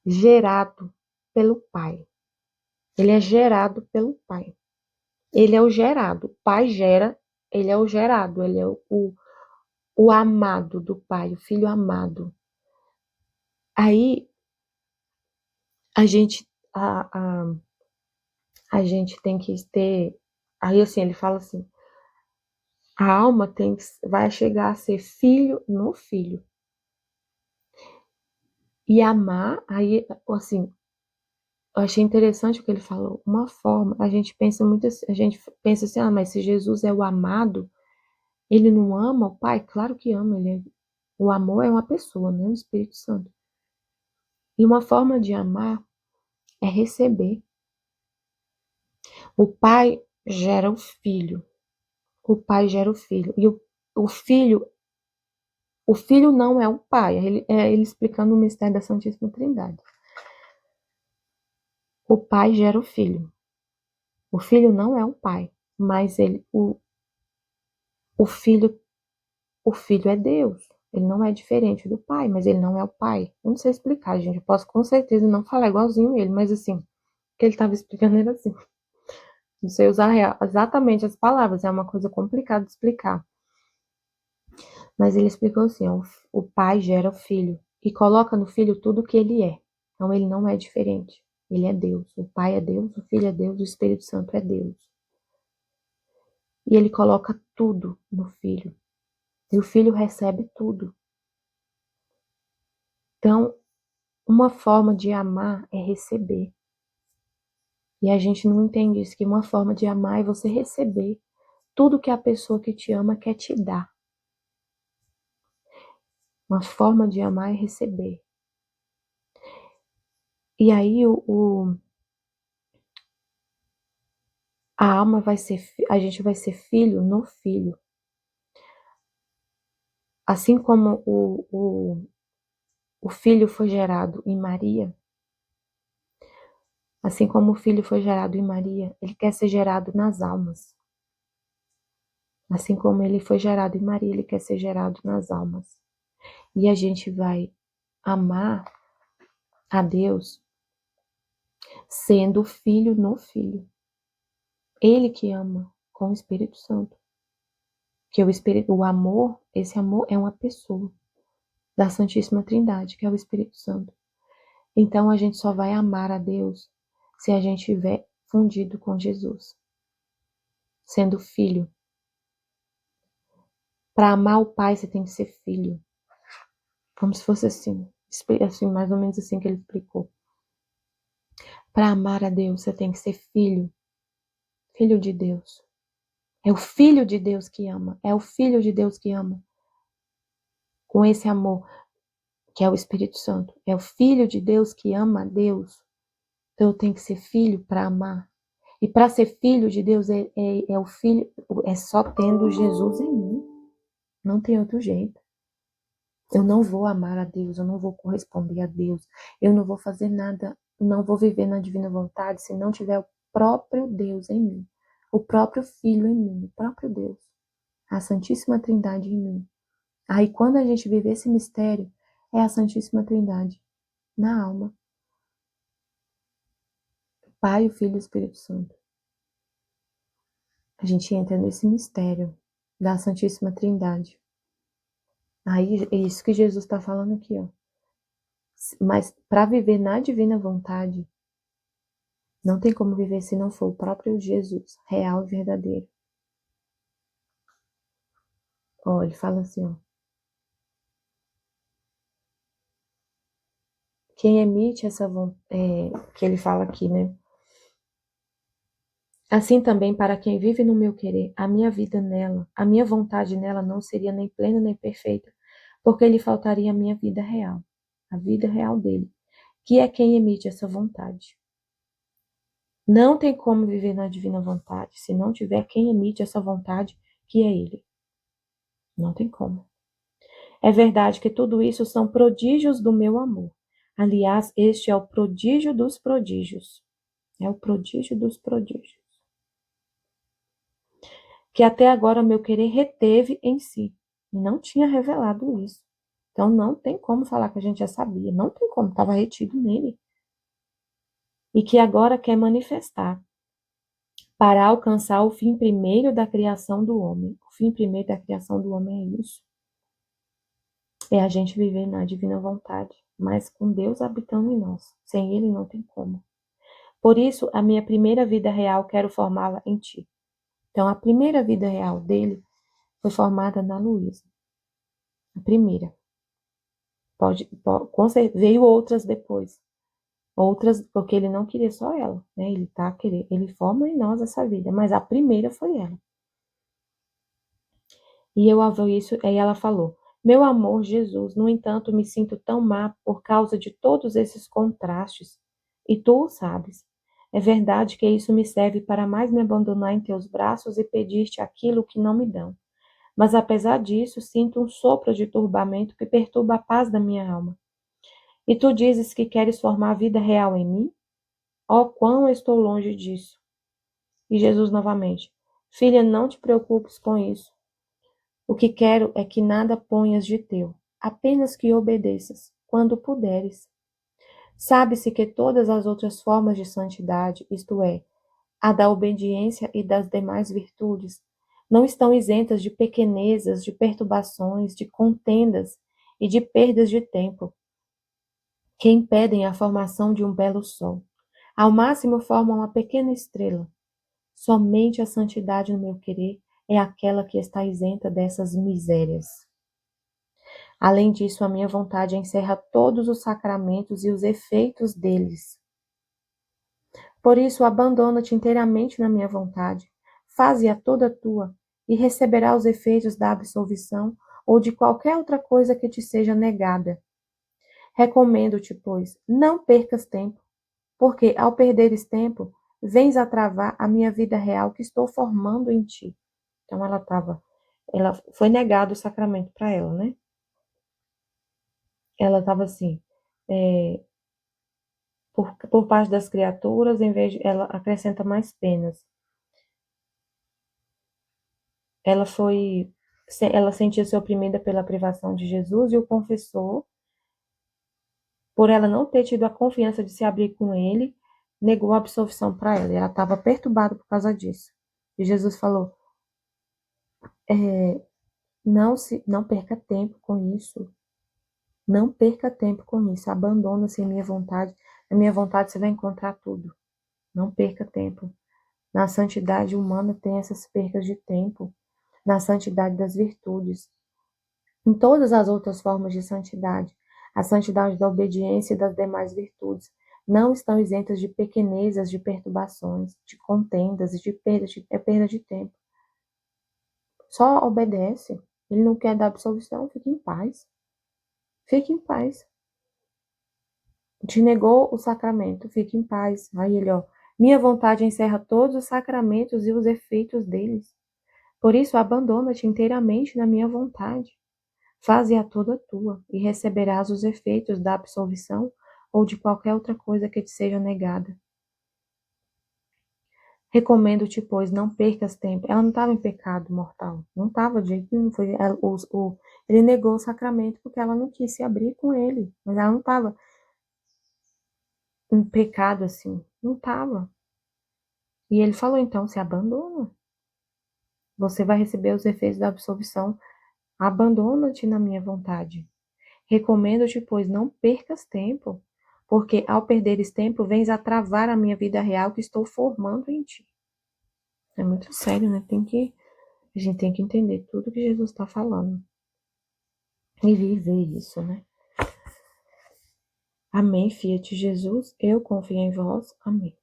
Gerado pelo Pai. Ele é gerado pelo Pai. Ele é o gerado. O Pai gera, ele é o gerado. Ele é o amado do Pai, o filho amado. Aí, a gente, a gente tem que ter. Aí, assim, ele fala assim: a alma vai chegar a ser filho no filho. E amar, aí, assim, eu achei interessante o que ele falou. Uma forma, a gente pensa muito assim, a gente pensa assim, mas se Jesus é o amado, ele não ama o Pai? Claro que ama, o amor é uma pessoa, né? O Espírito Santo. E uma forma de amar é receber. O Pai gera o Filho. O Pai gera o Filho. E o Filho não é o Pai. Ele explicando o mistério da Santíssima Trindade. O Pai gera o Filho. O Filho não é o Pai, mas o Filho, o Filho é Deus. Ele não é diferente do Pai, mas ele não é o Pai. Eu não sei explicar, gente. Eu posso com certeza não falar igualzinho ele, mas assim, o que ele estava explicando era assim. Não sei usar exatamente as palavras, é uma coisa complicada de explicar. Mas ele explicou assim: ó, o Pai gera o Filho e coloca no Filho tudo o que ele é. Então ele não é diferente. Ele é Deus. O Pai é Deus, o Filho é Deus, o Espírito Santo é Deus. E ele coloca tudo no Filho. E o Filho recebe tudo. Então, uma forma de amar é receber. E a gente não entende isso, que uma forma de amar é você receber tudo que a pessoa que te ama quer te dar. Uma forma de amar é receber. E aí a alma vai ser, a gente vai ser filho no filho. Assim como o filho foi gerado em Maria, assim como o filho foi gerado em Maria, ele quer ser gerado nas almas. Assim como ele foi gerado em Maria, ele quer ser gerado nas almas. E a gente vai amar a Deus sendo filho no filho. Ele que ama com o Espírito Santo. Que o amor, esse amor é uma pessoa da Santíssima Trindade, que é o Espírito Santo. Então a gente só vai amar a Deus se a gente estiver fundido com Jesus, sendo filho. Para amar o Pai, você tem que ser filho. Como se fosse assim, mais ou menos assim que ele explicou. Para amar a Deus, você tem que ser filho, filho de Deus. É o Filho de Deus que ama, é o Filho de Deus que ama. Com esse amor, que é o Espírito Santo. É o Filho de Deus que ama a Deus. Então eu tenho que ser filho para amar. E para ser filho de Deus é o filho, é só tendo Jesus em mim. Não tem outro jeito. Eu não vou amar a Deus, eu não vou corresponder a Deus, eu não vou fazer nada, não vou viver na divina vontade se não tiver o próprio Deus em mim, o próprio Filho em mim, o próprio Deus, a Santíssima Trindade em mim. Aí quando a gente vive esse mistério, é a Santíssima Trindade na alma. O Pai, o Filho e o Espírito Santo. A gente entra nesse mistério da Santíssima Trindade. Aí é isso que Jesus está falando aqui, ó. Mas para viver na divina vontade, não tem como viver se não for o próprio Jesus, real e verdadeiro. Ó, ele fala assim, ó. Quem emite essa vontade, que ele fala aqui, né? Assim também para quem vive no meu querer, a minha vida nela, a minha vontade nela não seria nem plena nem perfeita, porque lhe faltaria a minha vida real, a vida real dele, que é quem emite essa vontade. Não tem como viver na divina vontade se não tiver quem emite essa vontade, que é ele. Não tem como. É verdade que tudo isso são prodígios do meu amor. Aliás, este é o prodígio dos prodígios. É o prodígio dos prodígios. Que até agora meu querer reteve em si. Não tinha revelado isso. Então não tem como falar que a gente já sabia. Não tem como, estava retido nele. E que agora quer manifestar para alcançar o fim primeiro da criação do homem. O fim primeiro da criação do homem é isso. É a gente viver na divina vontade, mas com Deus habitando em nós. Sem Ele não tem como. Por isso, a minha primeira vida real quero formá-la em ti. Então, a primeira vida real dele foi formada na Luísa. A primeira. Veio outras depois. Outras, porque ele não queria só ela, né? Ele forma em nós essa vida, mas a primeira foi ela. E eu ouvi isso, aí ela falou: Meu amor, Jesus, no entanto, me sinto tão má por causa de todos esses contrastes. E tu o sabes. É verdade que isso me serve para mais me abandonar em teus braços e pedir-te aquilo que não me dão. Mas apesar disso, sinto um sopro de turbamento que perturba a paz da minha alma. E tu dizes que queres formar a vida real em mim? Oh, quão estou longe disso! E Jesus novamente: Filha, não te preocupes com isso. O que quero é que nada ponhas de teu, apenas que obedeças, quando puderes. Sabe-se que todas as outras formas de santidade, isto é, a da obediência e das demais virtudes, não estão isentas de pequenezas, de perturbações, de contendas e de perdas de tempo, que impedem a formação de um belo sol. Ao máximo formam uma pequena estrela. Somente a santidade no meu querer é aquela que está isenta dessas misérias. Além disso, a minha vontade encerra todos os sacramentos e os efeitos deles. Por isso, abandona-te inteiramente na minha vontade, faze-a toda tua, e receberá os efeitos da absolvição ou de qualquer outra coisa que te seja negada. Recomendo-te, pois, não percas tempo, porque ao perderes tempo, vens a travar a minha vida real que estou formando em ti. Então ela foi negado o sacramento para ela, né? Ela estava assim, por parte das criaturas, em vez de, ela acrescenta mais penas. Ela sentia-se oprimida pela privação de Jesus e o confessou, por ela não ter tido a confiança de se abrir com ele, negou a absolvição para ela. E ela estava perturbada por causa disso. E Jesus falou: não perca tempo com isso. Não perca tempo com isso. Abandona-se em minha vontade. Na minha vontade você vai encontrar tudo. Não perca tempo. Na santidade humana tem essas percas de tempo. Na santidade das virtudes. Em todas as outras formas de santidade, a santidade da obediência e das demais virtudes não estão isentas de pequenezas, de perturbações, de contendas e de perda de tempo. Só obedece. Ele não quer dar absolvição, fique em paz. Fique em paz. Te negou o sacramento, fique em paz. Aí ele, ó, minha vontade encerra todos os sacramentos e os efeitos deles. Por isso, abandona-te inteiramente na minha vontade. Faze-a toda tua, e receberás os efeitos da absolvição ou de qualquer outra coisa que te seja negada. Recomendo-te, pois, não percas tempo. Ela não estava em pecado mortal, não estava de jeito nenhum. Ele negou o sacramento porque ela não quis se abrir com ele, mas ela não estava em pecado assim, não estava. E ele falou, então, se abandona. Você vai receber os efeitos da absolvição. Abandona-te na minha vontade. Recomendo-te, pois, não percas tempo, porque ao perderes tempo, vens a travar a minha vida real que estou formando em ti. É muito sério, né? A gente tem que entender tudo que Jesus está falando. E viver isso, né? Amém, Fiat Jesus, eu confio em vós. Amém.